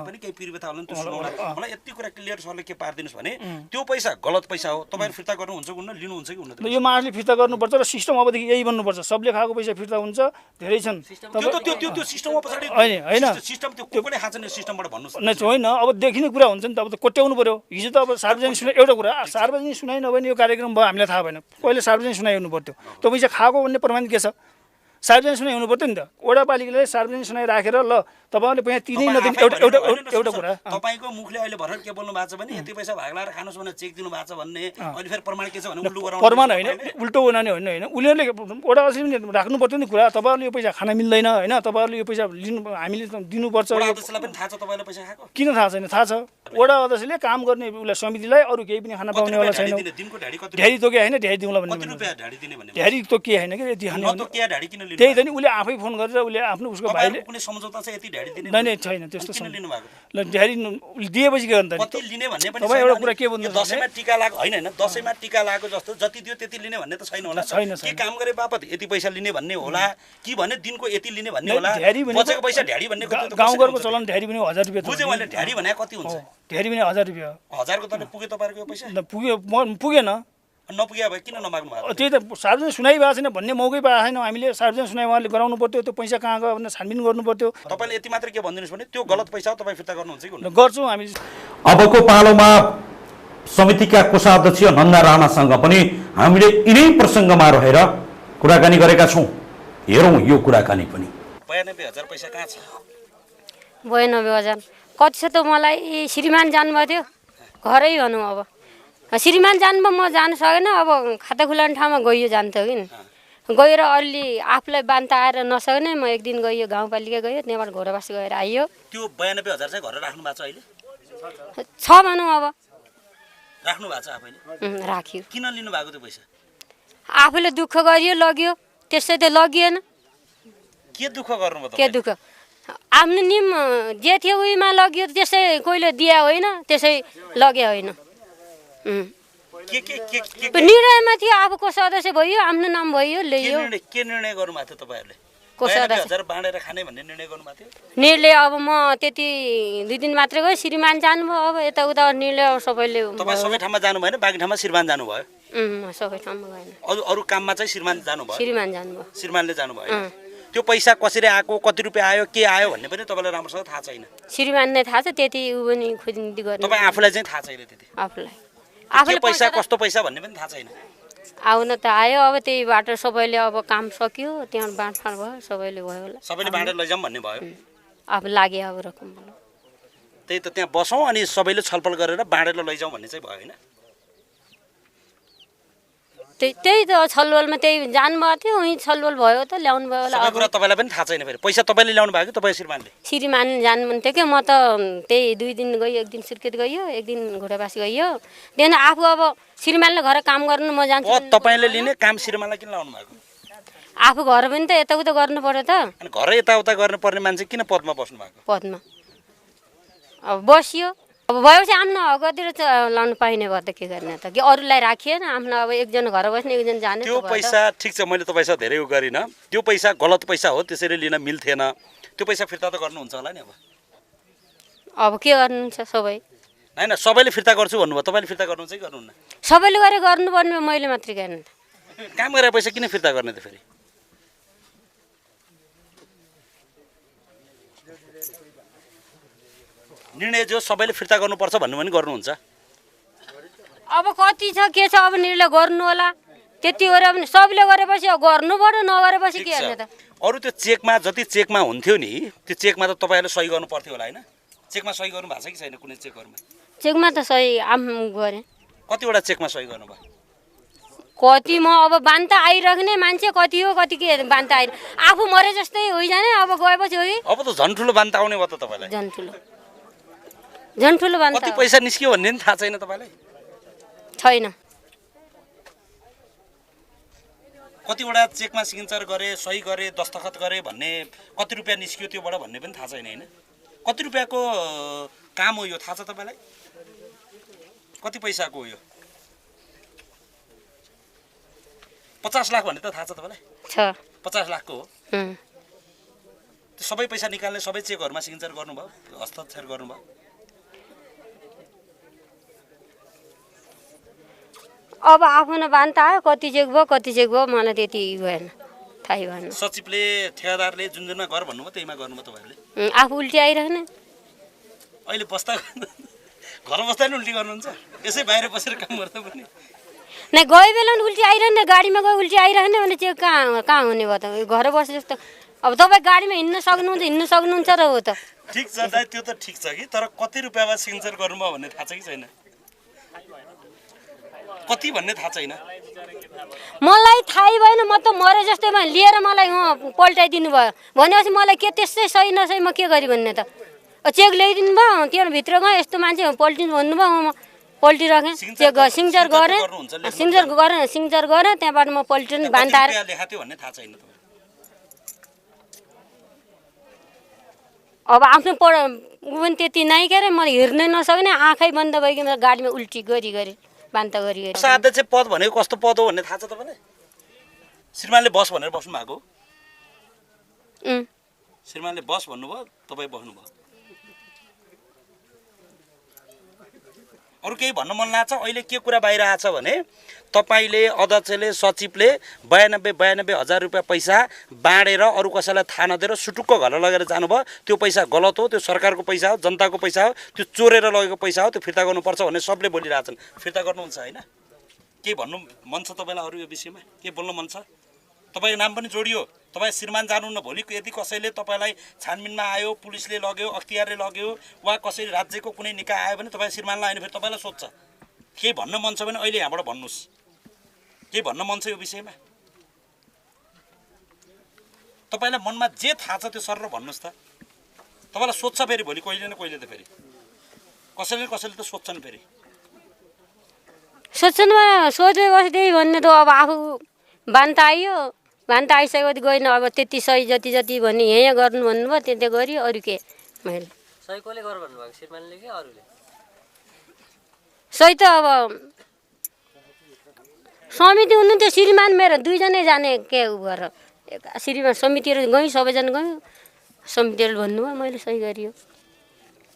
S3: पनि केही पिरियड होला नि, त्यो सुनाउला। मलाई यति कुरा क्लियर सरले के पारिदिनुहोस् भने त्यो पैसा गलत पैसा हो, तपाईँहरू फिर्ता गर्नुहुन्छ कि हुन्न, लिनुहुन्छ कि हुन्न?
S6: यो मासले फिर्ता गर्नुपर्छ र सिस्टम अबदेखि यही बन्नुपर्छ। सबले खाएको पैसा फिर्ता हुन्छ, धेरै छन्।
S3: त्यो सिस्टममा पछाडि
S6: होइन
S3: सिस्टम त्यो कसले खान्छ नि सिस्टमबाट भन्नुहोस्
S6: न। होइन, अब देखिने कुरा हुन्छ नि त, अब त कोट्याउनु पर्यो। हिजो त अब सार्वजनिक सुनाइ, एउटा कुरा सार्वजनिक सुनाइ नभए नि यो कार्यक्रम भयो हामीलाई थाहा भएन। पहिले सार्वजनिक सुनाइ हुनु पर्थ्यो। त्यो पैसा खाएको भन्ने प्रमाण के छ? सार्वजनिक सुनाइ हुनु पर्थ्यो नि त वडापालिकाले सार्वजनिक सुनाइ राखेर ल तपाईँहरूले पैसा तिनै नदिने एउटा कुरा
S3: तपाईँको मुखले अहिले भर्खर के बोल्नु भएको छ भने यति पैसा भाग लाएर खानुहोस् भने चेक दिनु भएको छ भन्ने अहिले फेरि प्रमाण के छ भने उल्टो गराउनु
S6: प्रमाण होइन उल्टो बनाउने होइन उनीहरूले वडा अध्यक्षले राख्नु पर्थ्यो नि कुरा तपाईँहरूले यो पैसा खान मिल्दैन होइन तपाईँहरूले यो पैसा लिनु हामीले दिनुपर्छ
S3: अध्यक्षलाई पनि थाहा छ तपाईँले पैसा खाएको
S6: किन थाहा छैन थाहा छ वडा अध्यक्षले काम गर्ने उसलाई समितिलाई अरू केही पनि खान पाउनेवाला छैन
S3: दिनको ढाडी कति
S6: ढ्यारी तोके होइन ढ्यारी दिउँला
S3: कति
S6: भन्ने
S3: रुपियाँ ढाडी दिने भन्ने
S6: ढ्यारी तोकिए होइन कि यति खाने
S3: नतोकिया ढाडी किन लिनु
S6: त्यही त नि उसले आफै फोन गरेर उसले आफ्नो उसको भाइले
S3: कुनै सम्झौता छ यति ढाडी दिने
S6: नै छैन त्यस्तो
S3: किन लिनु भएको
S6: ल ढ्यारी दिएपछि के गर्नु त
S3: कति लिने भन्ने पनि
S6: तपाईँ एउटा कुरा के भन्नु
S3: दसैँमा टिका लागेको होइन होइन दसैँमा टिका लागेको जस्तो जति दियो त्यति लिने भन्ने त छैन होला
S6: छैन
S3: के काम गरे बापत यति पैसा लिने भन्ने होला कि भने दिनको यति लिने भन्ने होला
S6: ढ्यारी भने
S3: बचेको पैसा ढाडी भन्ने
S6: गाउँघरको चलन ढ्यारी पनि 1000 रुपियाँ
S3: बुझेँ मैले ढाडी भने कति हुन्छ
S6: ढ्यारी पनि 1000 रुपियाँ
S3: 1000 को त पुग्यो तपाईँको पैसा
S6: पुगेन
S3: नपुग्यो भए किन नमाग्नु भएको
S6: त्यही त सार्वजनिक सुनाइ भएको छैन भन्ने मौकै पाएको छैन हामीले सार्वजनिक सुनाइ उहाँले गराउनु पर्थ्यो त्यो पैसा कहाँ गयो भनेर छानबिन गर्नु पर्थ्यो
S3: तपाईँले यति मात्र के भनिदिनुहोस् भने त्यो गलत पैसा हो तपाईँ फिर्ता गर्नुहुन्छ कि
S6: गर्छौँ हामी
S1: अबको पालोमा समितिका कोषाध्यक्ष नन्दा राणासँग पनि हामीले यिनै प्रसङ्गमा रहेर कुराकानी गरेका छौँ। हेरौँ यो कुराकानी पनि।
S3: 92,000 पैसा कहाँ छ
S7: 92,000 कति छ त मलाई श्रीमान जानुभएको थियो घरै भनौँ अब श्रीमान जानुभयो म जान सकेन अब खाता खुलाउने ठाउँमा गइयो जान्थ्यो कि गएर अलि आफूलाई बान्ता आएर नसक्ने म एक दिन गइयो गाउँपालिका गयो त्यहाँबाट घोराबासी गएर आइयो
S3: त्यो 92,000 चाहिँ घर राख्नु भएको छ अहिले
S7: छ भनौँ अब
S3: राख्नु भएको छ आफैले
S7: राख्यो
S3: किन लिनु भएको त्यो पैसा
S7: आफूले दुःख गरियो लग्यो त्यसै त लगिएन
S3: के दुःख गर्नुभयो
S7: के दुःख आफ्नो निम जे थियो उहीमा लग्यो त्यसै कोहीले दिया होइन त्यसै लग्यो होइन निर्णयमा थियो आफूको सदस्य भयो आफ्नो नाम भयो ल्यायो
S3: के निर्णय गर्नुभएको थियो तपाईँहरूले
S7: को सदस्य
S3: 92,000 बाँडेर खाने भन्ने निर्णय गर्नुभएको थियो
S7: निर्णय अब म त्यति 2 दिन मात्रै गयो श्रीमान जानुभयो अब यताउता निर्णय सबैले
S3: तपाईँ सबै ठाउँमा जानु भएन बाँकी ठाउँमा श्रीमान जानुभयो
S7: सबै ठाउँमा गएन
S3: अरू काममा चाहिँ श्रीमान जानुभयो
S7: श्रीमान जानुभयो
S3: श्रीमानले जानुभयो त्यो पैसा कसरी आएको कति रुपियाँ आयो के आयो भन्ने पनि तपाईँलाई राम्रोसँग थाहा छैन
S7: श्रीमान नै थाहा छ त्यति उ पनि खोजिन्ती गर्ने
S3: तपाईँ आफूलाई चाहिँ थाहा छैन त्यति
S7: आफूलाई
S3: पैसा कस्तो पैसा भन्ने पनि थाहा छैन
S7: आउन त आयो अब त्यहीबाट सबैले अब काम सकियो त्यहाँ बाँडफाँड भयो सबैले भयो होला
S3: सबैले बाँडेर लैजाउँ भन्ने भयो
S7: अब लाग्यो अब रकम
S3: त्यही त त्यहाँ बसौँ अनि सबैले छलफल गरेर बाँडेर लैजाउँ भन्ने चाहिँ भयो होइन
S7: त्यही त छलफलमा त्यही जानुभएको थियो उहीँ छलफल भयो त ल्याउनु भयो होला
S3: सबै कुरा तपाईँलाई पनि थाहा छैन फेरि पैसा तपाईँले ल्याउनु भएको कि तपाईँ श्रीमानले
S7: श्रीमान जानु भन्थ्यो कि म त त्यही 2 दिन गयो एक दिन सुर्खेत गयो एक दिन घोडाबासी गयो त्यहाँदेखि आफू अब श्रीमानले घर काम गर्नु म जान्छु
S3: तपाईँले लिने काम श्रीमानलाई किन लाउनु भएको
S7: आफू घर पनि त यताउता गर्नु पर्यो त
S3: अनि घर यताउता गर्नुपर्ने मान्छे किन पदमा बस्नु भएको
S7: पदमा अब बसियो अब भएपछि आफ्नो हकतिर लाउनु पाइने भयो त के गर्ने त कि अरूलाई राखिएन आफ्नो अब एकजना घर बस्ने एकजना जाने
S3: त्यो पैसा ठिक छ मैले तपाईँसँग धेरै उ गरिनँ त्यो पैसा गलत पैसा हो त्यसरी लिन मिल्थेन त्यो पैसा फिर्ता त गर्नुहुन्छ होला नि
S7: अब के गर्नुहुन्छ सबै
S3: होइन सबैले फिर्ता गर्छु भन्नुभयो तपाईँले फिर्ता गर्नुहुन्छ कि गर्नुहुन्न
S7: सबैले गरेर गर्नुपर्ने मैले मात्रै गर्ने
S3: काम गरेर पैसा किन फिर्ता गर्ने त फेरि निर्णय जो सबैले फिर्ता गर्नुपर्छ भन्नु पनि गर्नुहुन्छ
S7: अब कति छ के छ अब निर्णय गर्नु होला त्यति गरे पनि सबले गरेपछि अब गर्नु पर्यो नगरेपछि के गर्ने त
S3: अरू त्यो चेकमा जति चेकमा हुन्थ्यो नि त्यो चेकमा त तपाईँहरूले सही गर्नु पर्थ्यो होला होइन चेकमा सही गर्नु भएको छ कि छैन कुनै चेकहरूमा
S7: चेकमा त सही गरेँ
S3: कतिवटा चेकमा सही गर्नुभयो
S7: कति म अब बान्ता आइराख्ने मान्छे कति हो कति के बान्ता आइ आफू मरे जस्तै होइजाने अब गएपछि हो
S3: अब त झन् ठुलो बान्ता आउने भयो त तपाईँलाई
S7: झन् ठुलो बान्ता
S3: कति पैसा निस्क्यो भन्ने पनि थाहा छैन तपाईँलाई
S7: छैन
S3: कतिवटा चेकमा सिग्नेचर गरे सही गरे दस्तखत गरे भन्ने कति रुपियाँ निस्क्यो त्योबाट भन्ने पनि थाहा छैन होइन कति रुपियाँको काम हो यो थाहा छ तपाईँलाई कति पैसाको हो यो 50 लाख भन्ने त थाहा छ तपाईँलाई 50 लाखको हो त्यो सबै पैसा निकाल्ने सबै चेकहरूमा सिग्नेचर गर्नुभयो हस्ताक्षर गर्नुभयो
S7: अब आफ्नो बान्ता आयो कति चेक भयो मलाई त्यति भएन थाहै भएन
S3: सचिवले ठेकेदारले जुन जुनमा गर भन्नुभयो त्यहीमा गर्नुभयो तपाईँहरूले
S7: आफू उल्टी आइराख्ने
S3: अहिले बस्दा घर बस्दा नि उल्टी गर्नुहुन्छ यसै बाहिर बसेर काम गर्दा पनि
S7: नै गए बेला पनि उल्टी आइरहने गाडीमा गए उल्टी आइरहने भने चाहिँ कहाँ हुने भयो त घर बसे जस्तो अब तपाईँ गाडीमा हिँड्न सक्नुहुन्छ र हो त
S3: ठिक छ दाइ त्यो त ठिक छ कि तर कति रुपियाँमा सिग्नेचर गर्नुभयो भन्ने थाहा छ कि छैन कति भन्ने थाहा छैन
S7: मलाई थाहै भएन म त मरे जस्तैमा लिएर मलाई पल्टाइदिनु भयो भनेपछि मलाई के त्यस्तै सही नसही म के गरी भन्ने त चेक ल्याइदिनु भयो त्यो भित्र गएँ यस्तो मान्छे पल्टिनु भन्नुभयो म पल्टिराखेँ चेक सिग्नेचर गरेँ त्यहाँबाट म पल्टिनु बान्ताएर अब आफ्नो ऊ पनि त्यति नै के अरे मैले हेर्नै नसक्ने आँखै बन्द भइकन गाडीमा उल्टी गरी बान्ता गरी
S3: अध्यक्ष पद भनेको कस्तो पद हो भन्ने थाहा छ तपाईँलाई श्रीमानले बस भनेर बस्नु भएको श्रीमानले बस भन्नुभयो तपाईँ बस्नुभयो अरू केही भन्न मन लाग्छ अहिले के कुरा बाहिर आछ भने तपाईँले अध्यक्षले सचिवले 92,000 रुपियाँ पैसा बाँडेर अरू कसैलाई थाहा नदिएर सुटुक्क घर लगेर जानुभयो त्यो पैसा गलत हो त्यो सरकारको पैसा हो जनताको पैसा हो त्यो चोरेर लगेको पैसा हो त्यो फिर्ता गर्नुपर्छ भन्ने सबले बोलिरहेछन् फिर्ता गर्नुहुन्छ होइन के भन्नु मन छ तपाईँलाई अरू यो विषयमा के बोल्नु मन छ तपाईँको नाम पनि जोडियो तपाईँ श्रीमान जानुहुन्न भोलि यदि कसैले तपाईँलाई छानबिनमा आयो पुलिसले लग्यो अख्तियारले लग्यो वा कसैले राज्यको कुनै निकाय आयो भने तपाईँ श्रीमानलाई आयो भने फेरि तपाईँलाई सोध्छ केही भन्न मन छ भने अहिले यहाँबाट भन्नुहोस् के भन्न मन छ यो विषयमा तपाईँलाई मनमा जे थाहा छ त्यो सर भन्नुहोस् त तपाईँलाई सोध्छ फेरि भोलि कहिले न कहिले त फेरि कसैले त सोध्छन् फेरि
S7: सोध्छन् सोधे बस्दै भन्ने त अब आफू बान्ता आइसकेपछि गएन अब त्यति सही जति भन्ने यहाँ गर्नु भन्नुभयो त्यति गरियो अरू के मैले
S8: सही कसले गर भन्नुभएको श्रीमानले कि अरूले
S7: सही त अब समिति हुनुहुन्थ्यो श्रीमान मेरो दुईजनै जाने के उ गरेर श्रीमान समितिहरू गयौँ सबैजना गयौँ समितिहरू भन्नुभयो मैले सही गरियो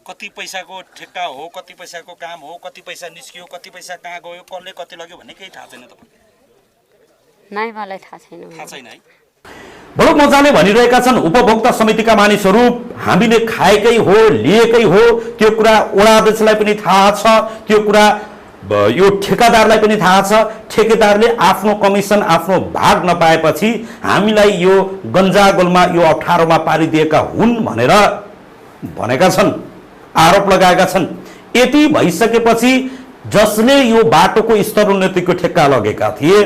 S3: कति पैसाको ठेक्का हो कति पैसाको काम हो कति पैसा निस्कियो कति पैसा कहाँ गयो कसले कति लग्यो भन्ने केही थाहा छैन तपाईँ
S7: नै मलाई थाहा छैन
S3: है
S1: बडो मजाले भनिरहेका छन् उपभोक्ता समितिका मानिसहरू हामीले खाएकै हो लिएकै हो त्यो कुरा वडा अध्यक्षलाई पनि थाहा छ त्यो कुरा यो ठेकेदारलाई पनि थाहा छ ठेकेदारले आफ्नो कमिसन आफ्नो भाग नपाएपछि हामीलाई यो गन्जागोलमा यो अप्ठ्यारोमा पारिदिएका हुन् भनेर भनेका छन् आरोप लगाएका छन् यति भइसकेपछि जसले यो बाटोको स्तरोन्नतिको ठेक्का लगेका थिए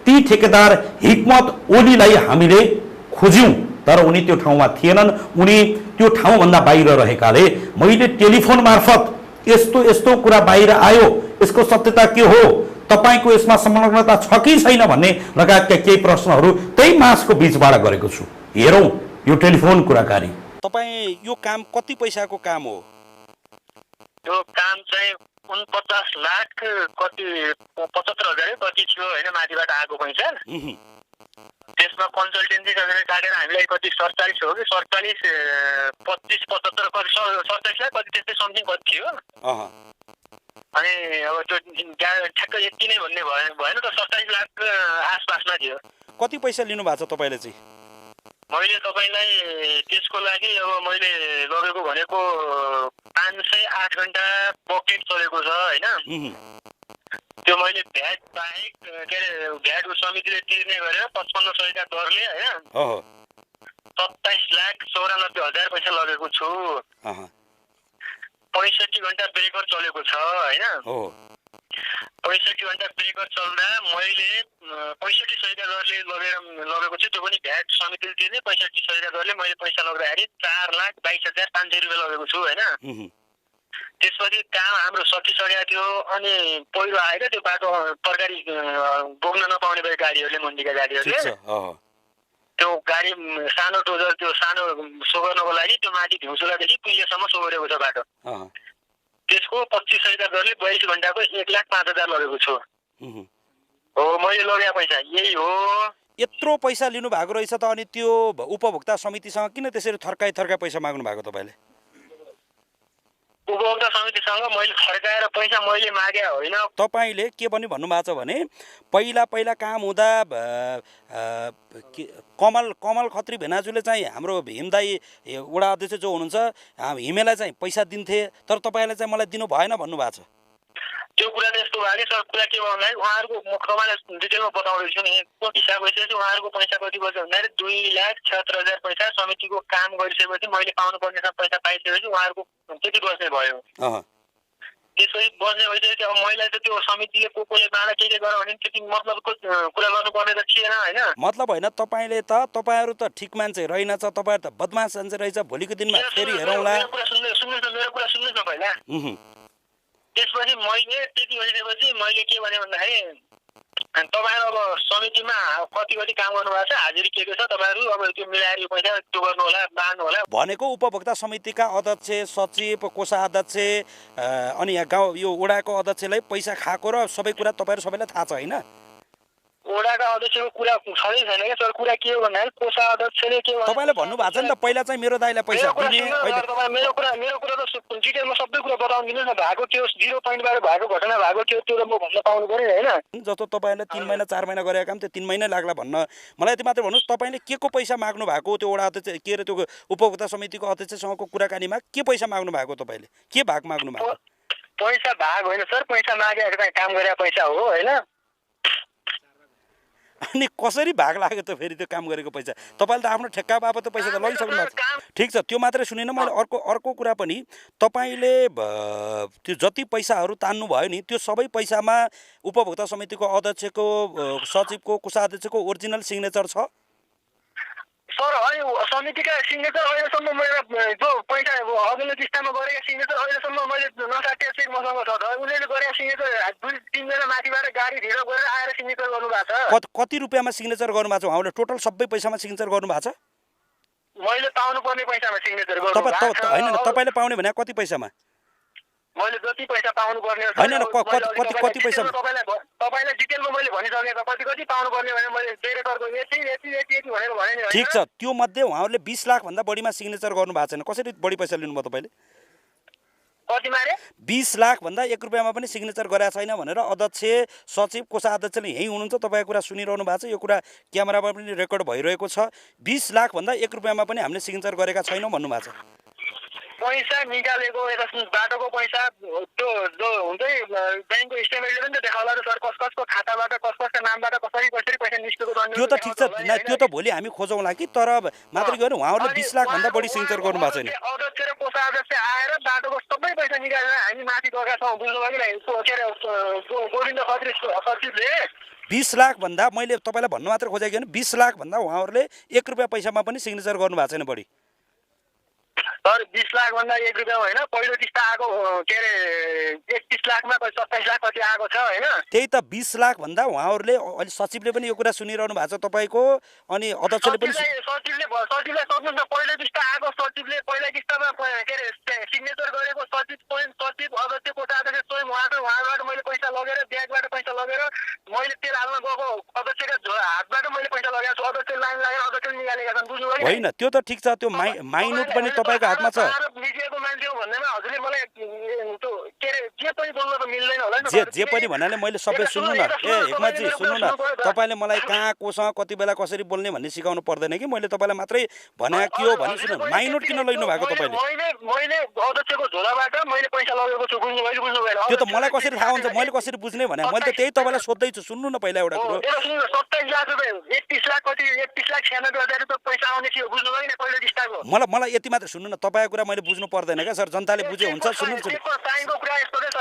S1: ती ठेकेदार हिक्मत ओलीलाई हामीले खोज्यौं तर उनी त्यो ठाउँमा थिएनन् उनी त्यो ठाउँभन्दा बाहिर रहेकाले मैले टेलिफोन मार्फत यस्तो कुरा बाहिर आयो यसको सत्यता के हो तपाईको यसमा संलग्नता छ कि छैन भन्ने लगायतका केही प्रश्नहरू त्यही मासको बीचबाट गरेको छु हेरौं यो टेलिफोन कुराकानी
S3: तपाई यो काम कति पैसाको काम हो
S9: यो काम चाहिँ 49 लाख कति 75,000 कति थियो हैन माथिबाट आएको पैसा त्यसमा कन्सल्टेन्सी गरेर काटेर हामीलाई कति 47 हो कि 47 25 75 कति 47 लाख कति त्यस्तै समथिङ कति थियो अनि अब त्यो ठ्याक्क यति नै भन्ने भएन त 27 लाख आसपासमा थियो
S3: कति पैसा लिनु भएको छ तपाईले चाहिँ
S9: मैले तपाईलाई त्यसको लागि अब मैले लगेको भनेको 508 घण्टा पकेट चलेको छ हैन त्यो मैले भ्याट बाहेक के अरे भ्याट समितिले तिर्ने गरेर 5500 का दरले हैन 27,94,000 पैसा लगेको छु 65 घण्टा ब्रेकर चलेको छ हैन 65 घण्टा ब्रेकर चल्दा मैले 6500 का दरले लगेको छु त्यो पनि भ्याट समितिले तिर्ने 6500 का दरले मैले पैसा लगाउँदाखेरि 4,22,500 रुपैयाँ लगेको छु हैन त्यसपछि काम हाम्रो सकिसकेको थियो अनि पहिरो आएर त्यो बाटो तरकारी बोक्न नपाउने भए गाडीहरूले मन्डीका गाडीहरूले त्यो गाडी सानो डोजर त्यो सानो सो गर्नको लागि त्यो माथि ढिउसुलादेखि पुलिससम्म सो गरेको छ बाटो त्यसको 2500 का दरले 42 घण्टाको 1,05,000 लगेको छु हो मैले लगेको पैसा यही हो
S3: यत्रो पैसा लिनु भएको रहेछ त अनि त्यो उपभोक्ता समितिसँग किन त्यसरी थर्काई पैसा माग्नु भएको तपाईले
S9: उपभोक्ता समितिसँग मैले फर्काएर पैसा मैले मागे होइन
S3: तपाईले के पनि भन्नु भएको छ भने पहिला काम हुँदा कमल खत्री भेनाजुले चाहिँ हाम्रो हिमदाई वडा अध्यक्ष जो हुनुहुन्छ हिमेलाई चाहिँ पैसा दिन्थे तर तपाईले चाहिँ मलाई दिनु भएन भन्नु भएको छ
S9: त्यो कुरा त यस्तो यस्तो भयो सर कुरा के भयो भन्दाखेरि उहाँहरूको म तपाईँलाई डिटेलमा बताउँदैछु नि हिसाब भइसकेपछि उहाँहरूको पैसा कति बस्यो भन्दाखेरि 2,76,000 पैसा समितिको काम गरिसकेपछि मैले पाउनुपर्ने पैसा पाइसकेपछि उहाँहरूको त्यति बस्ने भयो त्यसपछि बस्ने भइसकेपछि अब मैले त त्यो समितिले कोले बाँडा के गर भने त्यति मतलबको कुरा गर्नुपर्ने त थिएन होइन
S3: मतलब होइन तपाईँले त तपाईँहरू त ठिक मान्छे रहेनछ तपाईँहरू त बदमास मान्छे रहेछ भोलिको दिनमा फेरि हेरौँला
S9: मेरो कुरा सुन्नुहोस् न पहिला त्यसपछि मैले त्यति भइसकेपछि मैले के भने भन्दाखेरि तपाईँहरू अब समितिमा कति काम गर्नुभएको छ हाजिरी के छ तपाईँहरू अब त्यो मिलाएर यो पैसा त्यो गर्नु होला बाँड्नु होला
S3: भनेको उपभोक्ता समितिका अध्यक्ष सचिव कोषाध्यक्ष अनि यहाँ गाउँ यो वडाको अध्यक्षलाई पैसा खाएको र सबै कुरा तपाईँहरू सबैलाई थाहा छ होइन
S9: वडाका अध्यक्षको कुरा छँदै छैन क्या सर कुरा के हो भन्दाखेरि कोषा अध्यक्षले के
S3: तपाईँले भन्नुभएको छ नि त पहिला चाहिँ मेरो दाइलाई पैसा दिने
S9: मेरो कुरा त डिटेलमा सबै कुरा बताउनु दिनुहोस् न भएको त्यो 0 पोइन्टबाट भएको घटना भएको थियो त्यो त म भन्न पाउनु पर्यो होइन
S3: जस्तो तपाईँले 3 महिना 4 महिना गरेको काम त्यो 3 महिना लाग्ला भन्न मलाई यति मात्र भन्नुहोस् तपाईँले के को पैसा माग्नु भएको त्यो वडा अध्यक्ष के अरे त्यो उपभोक्ता समितिको अध्यक्षसँगको कुराकानीमा के पैसा माग्नु भएको तपाईँले के भाग माग्नु भएको
S9: पैसा भाग होइन सर पैसा मागेर काम गरेको पैसा हो होइन
S3: अनि कसरी भाग लाग्यो त फेरि त्यो काम गरेको पैसा तपाईँले त आफ्नो ठेक्का बापत त पैसा त लगिसक्नु भएको छ ठिक छ त्यो मात्रै सुनेन मैले अर्को कुरा पनि तपाईँले त्यो जति पैसाहरू तान्नु भयो नि त्यो सबै पैसामा उपभोक्ता समितिको अध्यक्षको सचिवको कोषाध्यक्षको ओरिजिनल सिग्नेचर छ
S9: सर होइन समितिका सिग्नेचर अहिलेसम्म मेरो जो पैसा अघिल्लो किस्तामा गरेका सिग्नेचर अहिलेसम्म मैले नसाटेको चेक मसँग छ उनीहरूले गरेका सिग्नेचर 2-3 जना माथिबाट गाडी ढिलो गरेर आएर सिग्नेचर गर्नुभएको छ
S3: कति रुपियाँमा सिग्नेचर गर्नुभएको छ उहाँले टोटल सबै पैसामा सिग्नेचर गर्नुभएको छ
S9: मैले पाउनु पर्ने पैसामा सिग्नेचर गर्नुभएको छ
S3: होइन तपाईँले पाउने भने कति पैसामा
S9: मैले जति पैसा पाउनु पर्ने
S3: हैन कति पैसा
S9: तपाईलाई डिटेलमा मैले भनिसके कति पाउनु पर्ने भने मैले डेरेटरको यति भनेर भने नि
S3: ठीक छ त्यो मध्ये उहाँहरूले 20 लाख भन्दा बढीमा सिग्नेचर गर्नु भएको छैन कसरी बढी पैसा लिनुभयो तपाईले
S9: कति मारे
S3: 20 लाख भन्दा 1 रुपैयाँमा पनि सिग्नेचर गरेका छैन भनेर अध्यक्ष सचिव कोषाध्यक्षले यही हुनुहुन्छ तपाईको कुरा सुनिरहनु भएको छ यो कुरा क्यामेरामा पनि रेकर्ड भइरहेको छ 20 लाख भन्दा 1 रुपैयाँमा पनि हामीले सिग्नेचर गरेका छैनौं भन्नु भएको छ
S9: पैसा निकालेको यता बाटोको पैसा त्यो जो हुन्छ ब्याङ्कको स्टेटमेन्टले पनि त देखाउला त सर कसको खाताबाट कसको नामबाट कसरी पैसा निस्केको
S3: त्यो त ठीक छ त्यो त भोलि हामी खोजौँला कि तर मात्रै गरे उहाँहरूले 20 लाख भन्दा बढी सिग्नेचर गर्नु भएको छैन
S9: अध्यक्ष र कोषाध्यक्ष आएर बाटोको सबै पैसा निकालेर हामी माथि गएका छौँ बुझ्नुभयो कि गोविन्द खत्री सचिवले
S3: 20 लाख भन्दा मैले तपाईलाई भन्नु मात्र खोजेको हैन 20 लाख भन्दा उहाँहरूले 1 रुपैयाँ पैसामा पनि सिग्नेचर गर्नु भएको छैन बढी
S9: सर 20 लाख भन्दा 1 रुपैयाँ होइन पहिलो किस्ता आएको के अरे 31 लाखमा 27 लाख कति आएको छ होइन
S3: त्यही त 20 लाख भन्दा उहाँहरूले अहिले सचिवले पनि यो कुरा सुनिरहनु भएको छ तपाईको अनि अध्यक्षले पनि
S9: सचिवले सोध्नु न पहिलो किस्ता आएको सचिवले पहिलो किस्तामा के अरे सिग्नेचर गरेको सचिव अध्यक्ष कोषाध्यक्ष स्वयं उहाँबाट मैले पैसा लगेर ब्यागबाट पैसा लगेर मैले तेल हाल्न गएको अध्यक्षको हातबाट मैले पैसा लगाएको छु अध्यक्ष लाइन लागेर अध्यक्षले निकालेका छन् बुझ्नुभयो
S3: होइन त्यो त ठीक छ त्यो माइनुट पनि तपाईको हातमा छ
S9: मिडियाको मान्छे हो भन्दैमा हजुरले मलाई त्यो के अरे जे पनि बोल्न त मिल्दैन होला नि
S3: जे पनि भन्नाले मैले सबै सुन्नु न हेकमतजी सुन्नु न तपाईले मलाई कहाँ कोसँग कति बेला कसरी बोल्ने भन्ने सिकाउनु पर्दैन कि मैले तपाईलाई मात्रै भने के हो भनि सुन्नु माइनुट किन लैनु भएको तपाईले
S9: मैले अध्यक्षको झोलाबाट मैले पैसा लगेको छु बुझ्नुभयो
S3: त्यो त मलाई कसरी थाहा हुन्छ मैले कसरी बुझ्ने भने मैले त त्यही तपाईलाई सोध्दै छु सुन्नु न पहिला एउटा कुरो
S9: 27 लाख रुपैयाँ 31 लाख कति 31 लाख 96,000 रुपैयाँ पैसा आउने थियो बुझ्नुभयो नि पहिलो किस्ताको
S3: मलाई यति मात्र सुन्नु न तपाईको कुरा मैले बुझ्नु पर्दैन क्या सर जनताले बुझे हुन्छ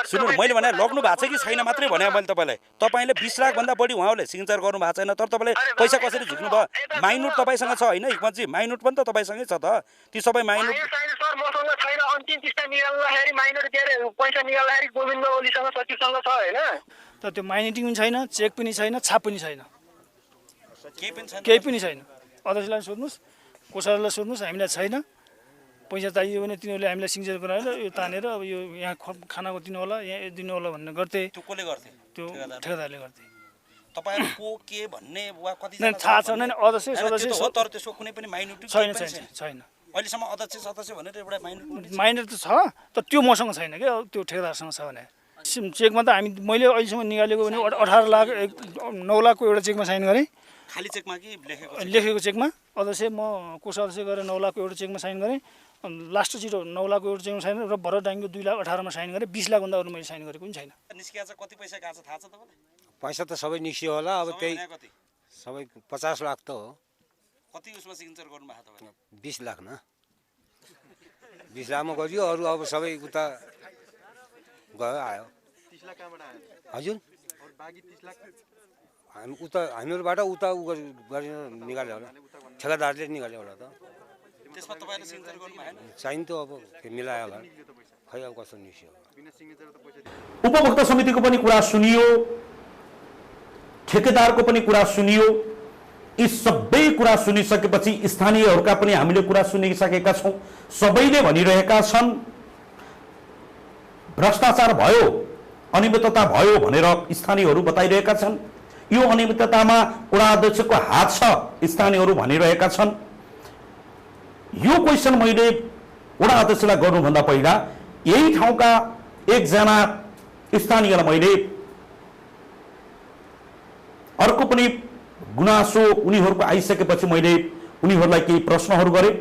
S3: सुन्नु मैले भने लग्नु भएको छ कि छैन मात्रै भने मैले तपाईले 20 लाख भन्दा बढी उहाँले सिग्नेचर गर्नु भएको छैन तर तपाईले पैसा कसरी झिक्नु भयो माइनुट तपाईसँग छ हैन हिक्मतजी माइनुट पनि त तपाईसँगै छ त ती सबै माइनुट
S9: सर मसँग छैन अन्तिम किस्ता निकाल्दाखेरि माइनुट के अरे पैसा निकाल्दाखेरि गोविन्द ओलीसँग सचिवसँग छ हैन
S6: त त्यो माइनिटिङ पनि छैन चेक पनि छैन छाप पनि छैन केही पनि छैन अध्यक्षलाई सोध्नुस् कोषाध्यक्षलाई सोध्नुस् हामीलाई छैन पैसा चाहियो भने तिनीहरूले हामीलाई सिग्नेचर गराएर यो तानेर अब यो यहाँ खानाको दिनु होला यहाँ दिनु होला भन्ने गर्थे
S3: त्यो कसले गर्थे
S6: त्यो ठेकेदारले गर्थे
S3: तपाईहरु को के भन्ने वा कति
S6: थाहा छ नि अध्यक्ष सदस्य
S3: हो तर त्यसको कुनै पनि माइनुट
S6: छैन
S3: अहिले सम्म अध्यक्ष सदस्य भनेर एउटा
S6: माइनर त छ तर त्यो मसँग छैन के त्यो ठेकेदारसँग छ भने चेकमा त हामी मैले अहिलेसम्म निकालेको भने 18 लाख 9 लाखको एउटा चेकमा साइन गरेँ
S3: खाली चेकमा कि
S6: लेखेको चेकमा अध्यक्ष म कोषाध्यक्ष गरेर 9 लाखको एउटा चेकमा साइन गरेँ लास्ट छिटो 9 लाख एउटा चाहिँ साइन र भरत डाङ्गो 2,18,000 मा साइन गरेँ 20 लाख भन्दा अरू मैले साइन गरेको पनि छैन।
S3: निस्किया चाहिँ कति पैसा गएको छ थाहा छ तपाईँलाई?
S5: पैसा त सबै निस्कियो होला अब त्यही
S3: कति
S5: सबै 50 लाख त हो।
S3: कति उसमा सिग्नेचर गर्नुभएको तपाईँले?
S5: 20 लाख न 20 लाखमा गरियो अरू अब सबै उता गयो आयो।
S10: 30 लाख कहाँबाट आयो
S5: हजुर
S10: और बाँकी 30 लाख
S5: हामी उता हामीहरूबाट उता गरेर निकाल्यो होला ठेकेदारले निकाल्यो होला त।
S3: त्यसमा तपाईँले सिग्नेचर गर्नु भएन?
S5: चाहिन त अब के मिलायो होला खै अब कस्तो निस्क्यो।
S10: बिना सिग्नेचर त पैसा
S1: उपभोक्ता समितिको पनि कुरा सुनियो, ठेकेदारको पनि कुरा सुनियो। यी सबै कुरा सुनिसकेपछि स्थानीयहरूका पनि हामीले कुरा सुनिसकेका छौँ। सबैले भनिरहेका छन् भ्रष्टाचार भयो, अनियमितता भयो भनेर स्थानीयहरू बताइरहेका छन्। यो अनियमिततामा वडा अध्यक्षको हात छ स्थानीयहरू भनिरहेका छन्। यो क्वेसन मैले वडा अध्यक्षलाई गर्नुभन्दा पहिला यही ठाउँका एकजना स्थानीयलाई मैले अर्को पनि गुनासो उनीहरूको आइसकेपछि मैले उनीहरूलाई केही प्रश्नहरू गरेँ।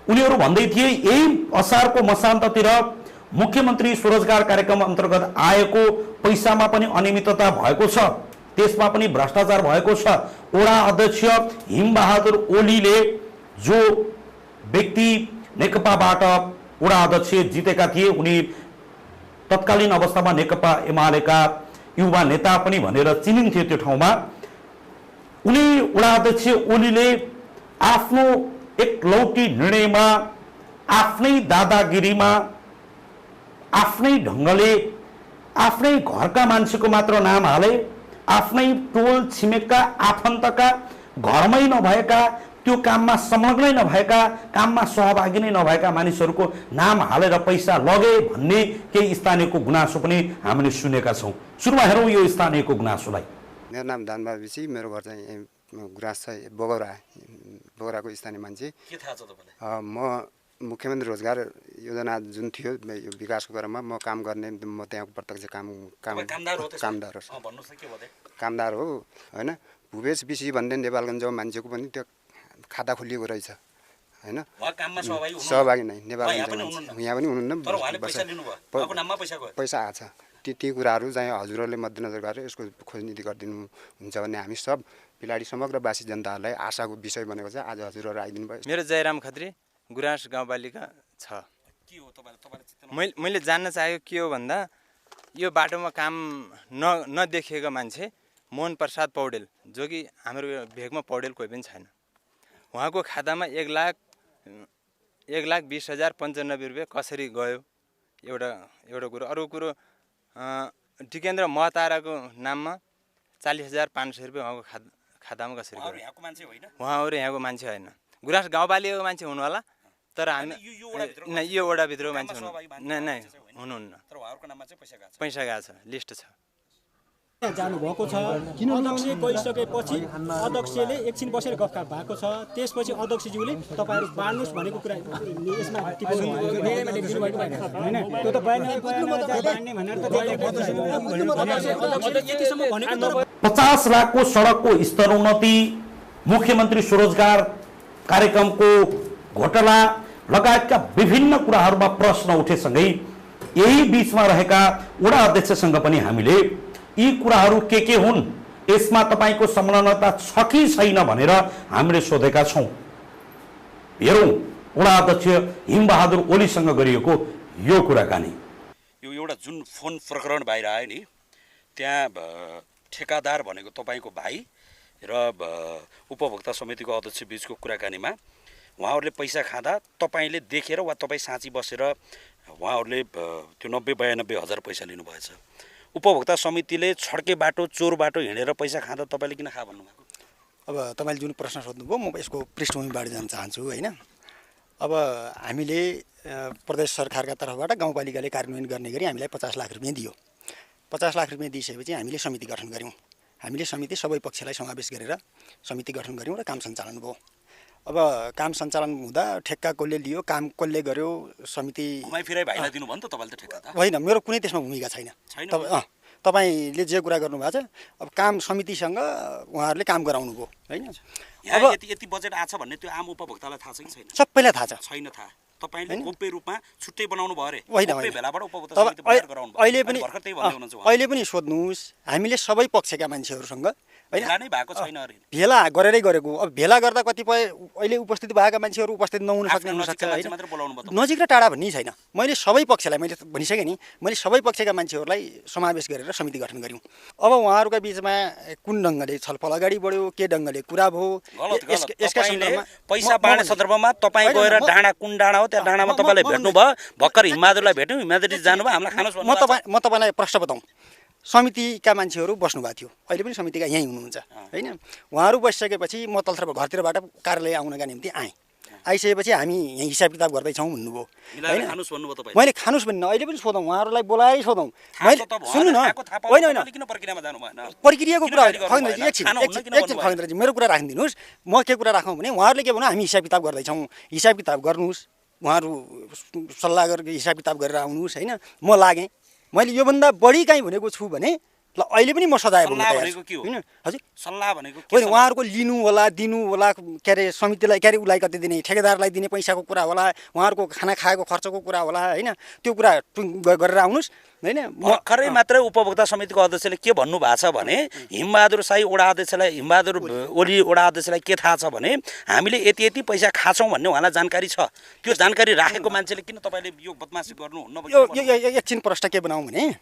S1: उनीहरू भन्दै थिए यही असारको मसान्ततिर मुख्यमन्त्री स्वरोजगार कार्यक्रम अन्तर्गत आएको पैसामा पनि अनियमितता भएको छ, त्यसमा पनि भ्रष्टाचार भएको छ। वडा अध्यक्ष हिमबहादुर ओलीले जो व्यक्ति नेकपाबाट वडा अध्यक्ष जितेका थिए उनी तत्कालीन अवस्थामा नेकपा एमालेका युवा नेता पनि भनेर चिनिन्थे त्यो ठाउँमा। उनी वडा अध्यक्ष ओलीले आफ्नो एकलौटी निर्णयमा आफ्नै दादागिरीमा आफ्नै ढङ्गले आफ्नै घरका मान्छेको मात्र नाम हाले, आफ्नै टोल छिमेकका आफन्तका घरमै नभएका त्यो काममा संलग्नै नभएका काममा सहभागी नै नभएका मानिसहरूको नाम हालेर पैसा लगे भन्ने केही स्थानीयको गुनासो पनि हामीले सुनेका छौँ। सुरुमा हेरौँ यो स्थानीयको गुनासोलाई।
S11: मेरो नाम धनबहादुर विसी, मेरो घर चाहिँ गुराँस छ बगौराको स्थानीय मान्छे।
S3: के थाहा छ तपाईँलाई?
S11: म मुख्यमन्त्री रोजगार योजना जुन थियो यो विकासको क्रममा म काम गर्ने, म त्यहाँको प्रत्यक्ष कामदार हो होइन। भूपेश विसी भन्ने नेपालगञ्ज मान्छेको पनि त्यो खाता खोलिएको रहेछ होइन। सहभागी नै नेपालगञ्ज यहाँ पनि हुनुहुन्न, पैसा आएको छ। ती कुराहरू चाहिँ हजुरहरूले मध्यनजर गरेर यसको खोजनीति गरिदिनु हुन्छ भन्ने हामी सब पिलाडी समग्रवासी जनताहरूलाई आशाको विषय बनेको छ। आज हजुरहरू आइदिनु भयो।
S12: मेरो जयराम खत्री गुराँस गाउँपालिका 6। मैले जान्न चाहेको के हो भन्दा यो बाटोमा काम नदेखिएको मान्छे मोहन प्रसाद पौडेल, जो कि हाम्रो भेगमा पौडेल कोही पनि छैन, उहाँको खातामा 1,20,095 रुपियाँ कसरी गयो एउटा कुरो। अर्को कुरो टिकेन्द्र महताराको नाममा 40,500 रुपियाँ उहाँको खातामा कसरी गयो। उहाँहरू यहाँको मान्छे होइन, गुराँस गाउँपालिकाको मान्छे हुनु होला, तर हामी यो वडाभित्रको मान्छे हुनुहुन्न। पैसा गएको छ, लिस्ट छ।
S13: जानुभएको छ। अध्यक्ष गइसकेपछि अध्यक्षले एकछिन बसेर गफकाप भएको छ। त्यसपछि अध्यक्षज्यूले तपाईँहरू बाँड्नुहोस् भनेको कुरा यसमा टिप्पणी दिनुभएको होइन। त्यो त
S1: 50 लाखको सडकको स्तरोन्नति, मुख्यमन्त्री स्वरोजगार कार्यक्रमको घोटाला लगायतका विभिन्न कुराहरूमा प्रश्न उठेसँगै यही बीचमा रहेका वडा अध्यक्षसँग पनि हामीले यी कुराहरू के हुन्, यसमा तपाईको संलग्नता छ कि छैन भनेर हामीले सोधेका छौँ। हेरौँ वडा अध्यक्ष हिमबहादुर ओलीसँग गरिएको यो कुराकानी।
S3: यो एउटा जुन फोन प्रकरण बाहिर आयो नि, त्यहाँ ठेकादार भनेको तपाईँको भाइ र उपभोक्ता समितिको अध्यक्ष बीचको कुराकानीमा उहाँहरूले पैसा खाँदा तपाईँले देखेर वा तपाईँ साँची बसेर उहाँहरूले त्यो 90-92 हजार पैसा लिनुभएछ। उपभोक्ता समितिले छड्के बाटो चोर बाटो हिँडेर पैसा खाँदा तपाईँले किन खा भन्नुभएको?
S14: अब तपाईँले जुन प्रश्न सोध्नुभयो म यसको पृष्ठभूमिबाट जान चाहन्छु होइन। अब हामीले प्रदेश सरकारका तर्फबाट गाउँपालिकाले कार्यान्वयन गर्ने गरी हामीलाई 50 लाख रुपियाँ दियो। 50 लाख रुपियाँ दिइसकेपछि हामीले समिति गठन गऱ्यौँ। हामीले समिति सबै पक्षलाई समावेश गरेर समिति गठन गऱ्यौँ र काम सञ्चालन भयो। अब काम सञ्चालन हुँदा ठेक्का कसले लियो, काम कसले गर्यो, समिति
S3: भाइलाई दिनु भयो नि त तपाईँले त ठेक्का?
S14: होइन, मेरो कुनै त्यसमा भूमिका छैन। तपाईँले जे कुरा गर्नुभएको छ अब काम समितिसँग उहाँहरूले काम गराउनु भयो होइन।
S3: अब यति बजेट आछ भन्ने त्यो आम उपभोक्तालाई थाहा छ कि छैन?
S14: सबैलाई थाहा छ।
S3: छैन थाहा? तपाईले गोप्य रूपमा छुट्टै बनाउनु भयो रे
S14: होइन
S3: गोप्य भेलाबाट उपभोक्ता समिति बनाएर गराउनु भयो
S14: अहिले पनि
S3: भर्खर त्यही भन्दै हुनुहुन्छ
S14: अहिले पनि सोध्नुस् हामीले सबै पक्षका मान्छेहरूसँग
S3: भेला नै भएको छैन अरे
S14: भेला गरेरै गरेको अब भेला गर्दा कतिपय अहिले उपस्थित भएका मान्छेहरू उपस्थित नहुन सक्ने हुन सक्छ नजिक र टाढा भन्ने छैन मैले सबै पक्षलाई मैले भनिसकेँ नि मैले सबै पक्षका मान्छेहरूलाई समावेश गरेर समिति गठन गर्यौँ अब उहाँहरूका बिचमा कुन ढङ्गले छलफल अगाडि बढ्यो के ढङ्गले कुरा भयो
S3: यसका सन्दर्भमा पैसा बाँड्ने सन्दर्भमा तपाईँ गएर डाँडा कुन डाँडा हो त्यहाँ डाँडामा तपाईँले भेट्नु भयो भर्खर हिमबहादुरलाई भेट्यौँ हिमबहादुरजी जानुभयो हामीलाई खानुहोस्
S14: म तपाईँलाई प्रश्न बताउँ समितिका मान्छेहरू बस्नुभएको थियो अहिले पनि समितिका यहीँ हुनुहुन्छ होइन उहाँहरू बसिसकेपछि म तलतिर घरतिरबाट कार्यालय आउनका निम्ति आएँ आइसकेपछि हामी यहाँ हिसाब किताब गर्दैछौँ भन्नुभयो होइन मैले खानुहोस् भन्नु अहिले पनि सोधौँ उहाँहरूलाई बोलाइ सोधौँ मैले सुन्नु न होइन होइन प्रक्रियाको कुरा एकछिन खगेन्द्रजी मेरो कुरा राखिदिनुहोस् म के कुरा राखौँ भने उहाँहरूले के भन्नु हामी हिसाब किताब गर्दैछौँ हिसाब किताब गर्नुहोस् उहाँहरू सल्लाह गरेर हिसाब किताब गरेर आउनुहोस् होइन म लागेँ मैले योभन्दा बढी काहीँ भनेको छु भने ल अहिले पनि म सजाय भन्नु तयार छु हैन हजुर
S3: सल्लाह भनेको
S14: होइन उहाँहरूको लिनु होला दिनु होला के अरे समितिलाई के अरे उसलाई कति दिने ठेकेदारलाई दिने पैसाको कुरा होला उहाँहरूको खाना खाएको खर्चको कुरा होला होइन त्यो कुरा गरेर आउनुहोस् होइन
S3: भर्खरै मात्रै उपभोक्ता समितिको अध्यक्षले के भन्नु भएको छ भने हिमबहादुर साई वडा अध्यक्षलाई हिमबहादुर ओली वडा अध्यक्षलाई के थाहा छ भने हामीले यति यति पैसा खाछौँ भन्ने उहाँलाई जानकारी छ त्यो जानकारी राखेको मान्छेले किन तपाईँले यो बदमासी गर्नुहुन्न
S14: एकछिन प्रश्न के बनाउँ भने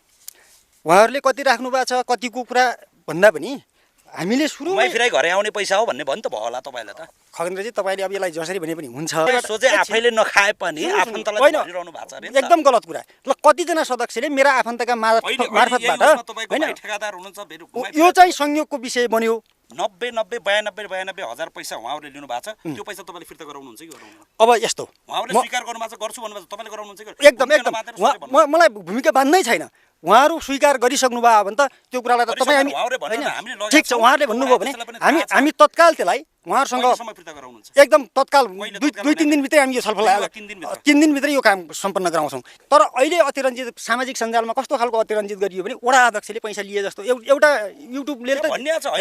S14: उहाँहरूले कति राख्नु भएको छ कतिको कुरा भन्दा पनि हामीले सुरुमै
S3: फिराइ घरै आउने पैसा हो भन्ने भन्नु त भयो होला तपाईँलाई त
S14: खगेन्द्रजी तपाईँले अब यसलाई जसरी भने पनि हुन्छ
S3: सोचे आफैले नखाए पनि आफन्तलाई भनिरहनु भएको छ अरे
S14: एकदम गलत कुरा ल कतिजना सदस्यले मेरा आफन्तका मार्फतबाट हैन
S3: ठेकेदार हुनुहुन्छ
S14: यो चाहिँ संयोगको विषय बन्यो
S3: 90 हजार पैसा उहाँहरूले लिनु भएको छ त्यो पैसा तपाईँले फिर्ता गराउनुहुन्छ कि गराउनु
S14: अब यस्तो
S3: उहाँहरूले स्वीकार गर्नु भएको छ गर्छु भन्नुभएको छ तपाईँले गराउनुहुन्छ कि
S14: एकदम मलाई भूमिका बाँध्नै छैन उहाँहरू स्वीकार गरिसक्नु भयो भने त त्यो कुरालाई त तपाईँ हामी ठिक छ उहाँहरूले भन्नुभयो भने हामी तत्काल त्यसलाई उहाँहरूसँग एकदम तत्काल दुई तिन दिनभित्रै हामी यो छलफल 3 दिनभित्रै यो काम सम्पन्न गराउँछौँ तर अहिले अतिरञ्जित सामाजिक सञ्जालमा कस्तो खालको अतिरञ्जित गरियो भने वडा अध्यक्षले पैसा लिए जस्तो एउटा युट्युबले त भनिएको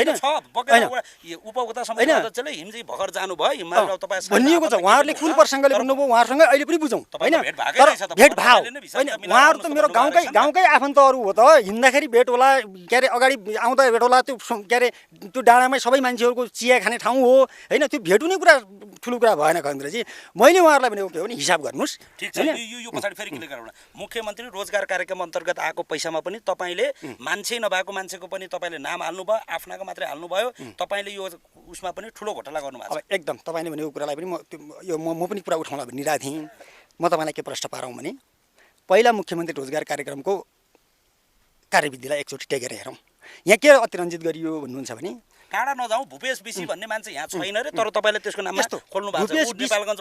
S14: छ उहाँहरूले कुन प्रसङ्गले भन्नुभयो उहाँहरूसँग अहिले पनि बुझौँ होइन तर भेटभाव होइन उहाँहरू त मेरो गाउँकै आफन्तहरू हो त हिँड्दाखेरि भेट होला के अरे अगाडि आउँदा भेट होला त्यो के अरे त्यो डाँडामै सबै मान्छेहरूको चिया खाने ठाउँ हो होइन त्यो भेटुने कुरा ठुलो कुरा भएन खगेन्द्रजी मैले उहाँहरूलाई भनेको के हो भने हिसाब गर्नुहोस्
S3: ठिक छ यो पछाडि फेरि क्लियर गरौँ मुख्यमन्त्री रोजगार कार्यक्रम अन्तर्गत आएको पैसामा पनि तपाईँले मान्छे नभएको मान्छेको पनि तपाईँले नाम हाल्नुभयो आफ्नाको मात्रै हाल्नुभयो तपाईँले यो उसमा पनि ठुलो घोटाला गर्नुभएको छ
S14: एकदम तपाईँले भनेको कुरालाई पनि म पनि कुरा उठाउँला भनिरहेको थिएँ म तपाईँलाई के प्रश्न पारौँ भने पहिला मुख्यमन्त्री रोजगार कार्यक्रमको कार्यविधिलाई एकचोटि टेकेर हेरौँ यहाँ के अतिरञ्जित गरियो भन्नुहुन्छ भने
S3: टाढा नजाउँ भूपेश बिसी भन्ने मान्छे यहाँ छैन रे तर तपाईँले त्यसको नाममा खोल्नु भएको छ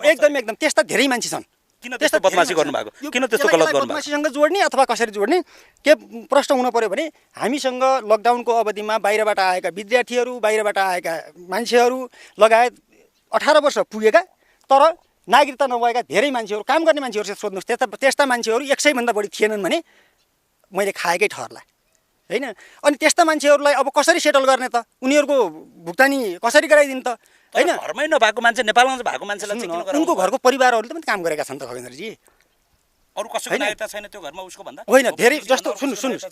S14: एकदम त्यस्ता धेरै मान्छे छन्
S3: किन त्यस्तो बदमासी गर्नुभएको किन त्यस्तो गलत गर्नुभएको
S14: बदमासीसँग जोड्ने अथवा कसरी जोड्ने के प्रश्न हुन पर्यो भने हामीसँग लकडाउनको अवधिमा बाहिरबाट आएका विद्यार्थीहरू बाहिरबाट आएका मान्छेहरू लगायत 18 वर्ष पुगेका तर नागरिकता नभएका धेरै मान्छेहरू काम गर्ने मान्छेहरूसित सोध्नुहोस् त्यस्ता मान्छेहरू 100 भन्दा बढी थिएनन् भने मैले खाएकै ठहरला हैन अनि त्यस्ता मान्छेहरूलाई अब कसरी सेटल गर्ने त उनीहरूको भुक्तानी कसरी गराइदिनु त हैन
S3: घरमै नभएको मान्छे नेपालमा भएको मान्छेलाई चाहिँ किन
S14: उनको घरको परिवारहरूले पनि काम गरेका छन् त खगेन्द्रजी
S3: अरु कसैको नागरिकता छैन त्यो घरमा उसको भन्दा
S14: होइन धेरै जस्तो सुन्नुस्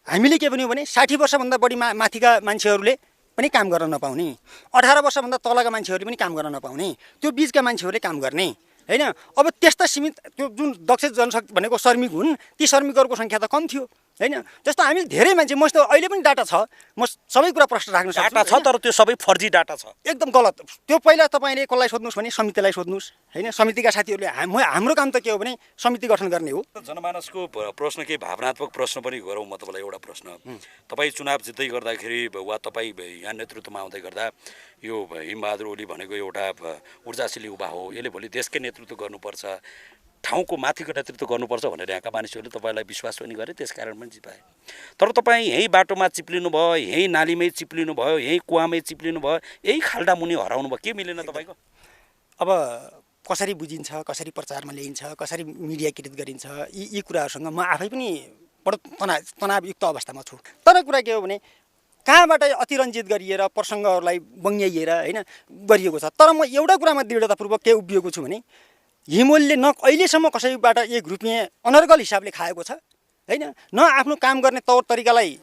S14: हामीले के भन्यौ भने 60 वर्षभन्दा बढी माथिका मान्छेहरूले पनि काम गर्न नपाउने 18 वर्षभन्दा तलका मान्छेहरूले पनि काम गर्न नपाउने त्यो बीचका मान्छेहरूले काम गर्ने हैन अब त्यस्ता सीमित त्यो जुन दक्ष जनशक्ति भनेको श्रमिक हुन् ती श्रमिकहरूको संख्या त कम थियो हैन जस्तो हामी धेरै मान्छे मस्त अहिले पनि डाटा छ म सबै कुरा प्रश्न राख्न सक्छु
S3: डाटा छ तर त्यो सबै फर्जी डाटा छ
S14: एकदम गलत त्यो पहिला तपाईले कसलाई सोध्नुस् भने समितिलाई सोध्नुस् हैन समितिका साथीहरूले हाम्रो काम त के हो भने समिति गठन गर्ने हो
S3: जनमानसको प्रश्न के भावनात्मक प्रश्न पनि गरौँ म तपाईलाई एउटा प्रश्न तपाई चुनाव जित्दै गर्दाखेरि वा तपाई यहाँ नेतृत्वमा आउँदै गर्दा यो हिमबहादुर ओली भनेको एउटा ऊर्जाशील युवा हो यसले भोलि देशकै नेतृत्व गर्नुपर्छ ठाउँको माथिको नेतृत्व गर्नुपर्छ भनेर यहाँका मानिसहरूले तपाईँलाई विश्वास पनि गरे त्यसकारण पनि जिताए तर तपाईँ यही बाटोमा चिप्लिनु भयो यही नालीमै चिप्लिनु भयो यही कुवामै चिप्लिनु भयो यही खाल्डा मुनि हराउनु भयो के मिलेन तपाईँको
S14: अब कसरी बुझिन्छ कसरी प्रचारमा ल्याइन्छ कसरी मिडियाकृत गरिन्छ यी कुराहरूसँग म आफै पनि बडो तनावयुक्त अवस्थामा छु तर कुरा के हो भने कहाँबाट अतिरञ्जित गरिएर प्रसङ्गहरूलाई बङ्ग्याइएर हैन गरिएको छ तर म एउटा कुरामा दृढतापूर्वक के उभिएको छु भने हिमोलले न अहिलेसम्म कसैबाट 1 रुपियाँ अनर्गल हिसाबले खाएको छ हैन, न आफ्नो काम गर्ने तौर तरिकालाई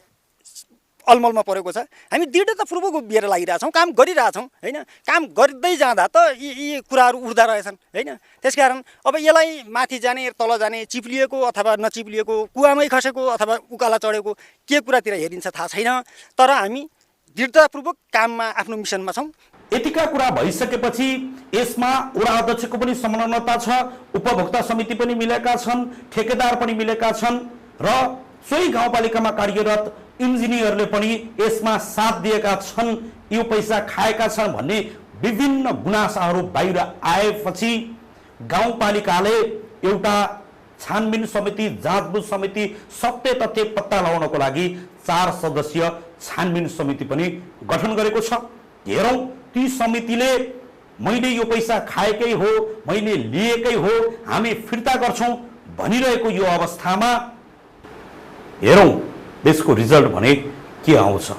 S14: अलमलमा परेको छ। हामी दृढतापूर्वक उभिएर लागिरहेछौँ, काम गरिरहेछौँ हैन। काम गर्दै जाँदा त यी कुराहरू उठ्दा रहेछन् हैन। त्यसकारण अब यसलाई माथि जाने तल जाने, चिप्लिएको अथवा नचिप्लिएको, कुवामै खसेको अथवा उकाला चढेको के कुरातिर हेरिन्छ थाहा छैन। तर हामी दृढतापूर्वक काममा आफ्नो मिसनमा छौँ।
S1: यतिका कुरा भइसकेपछि यसमा वडा अध्यक्षको पनि संलग्नता छ, उपभोक्ता समिति पनि मिलेका छन्, ठेकेदार पनि मिलेका छन् र सोही गाउँपालिकामा कार्यरत इन्जिनियरले पनि यसमा साथ दिएका छन्, यो पैसा खाएका छन् भन्ने विभिन्न गुनासाहरू बाहिर आएपछि गाउँपालिकाले एउटा छानबिन समिति, जाँचबुझ समिति, सत्य तथ्य पत्ता लगाउनको लागि 4 सदस्यीय छानबिन समिति पनि गठन गरेको छ। हेरौँ ती समितिले मैले यो पैसा खाएकै हो, मैले लिएकै हो, हामी फिर्ता गर्छौँ भनिरहेको यो अवस्थामा हेरौँ देशको रिजल्ट भने के आउँछ।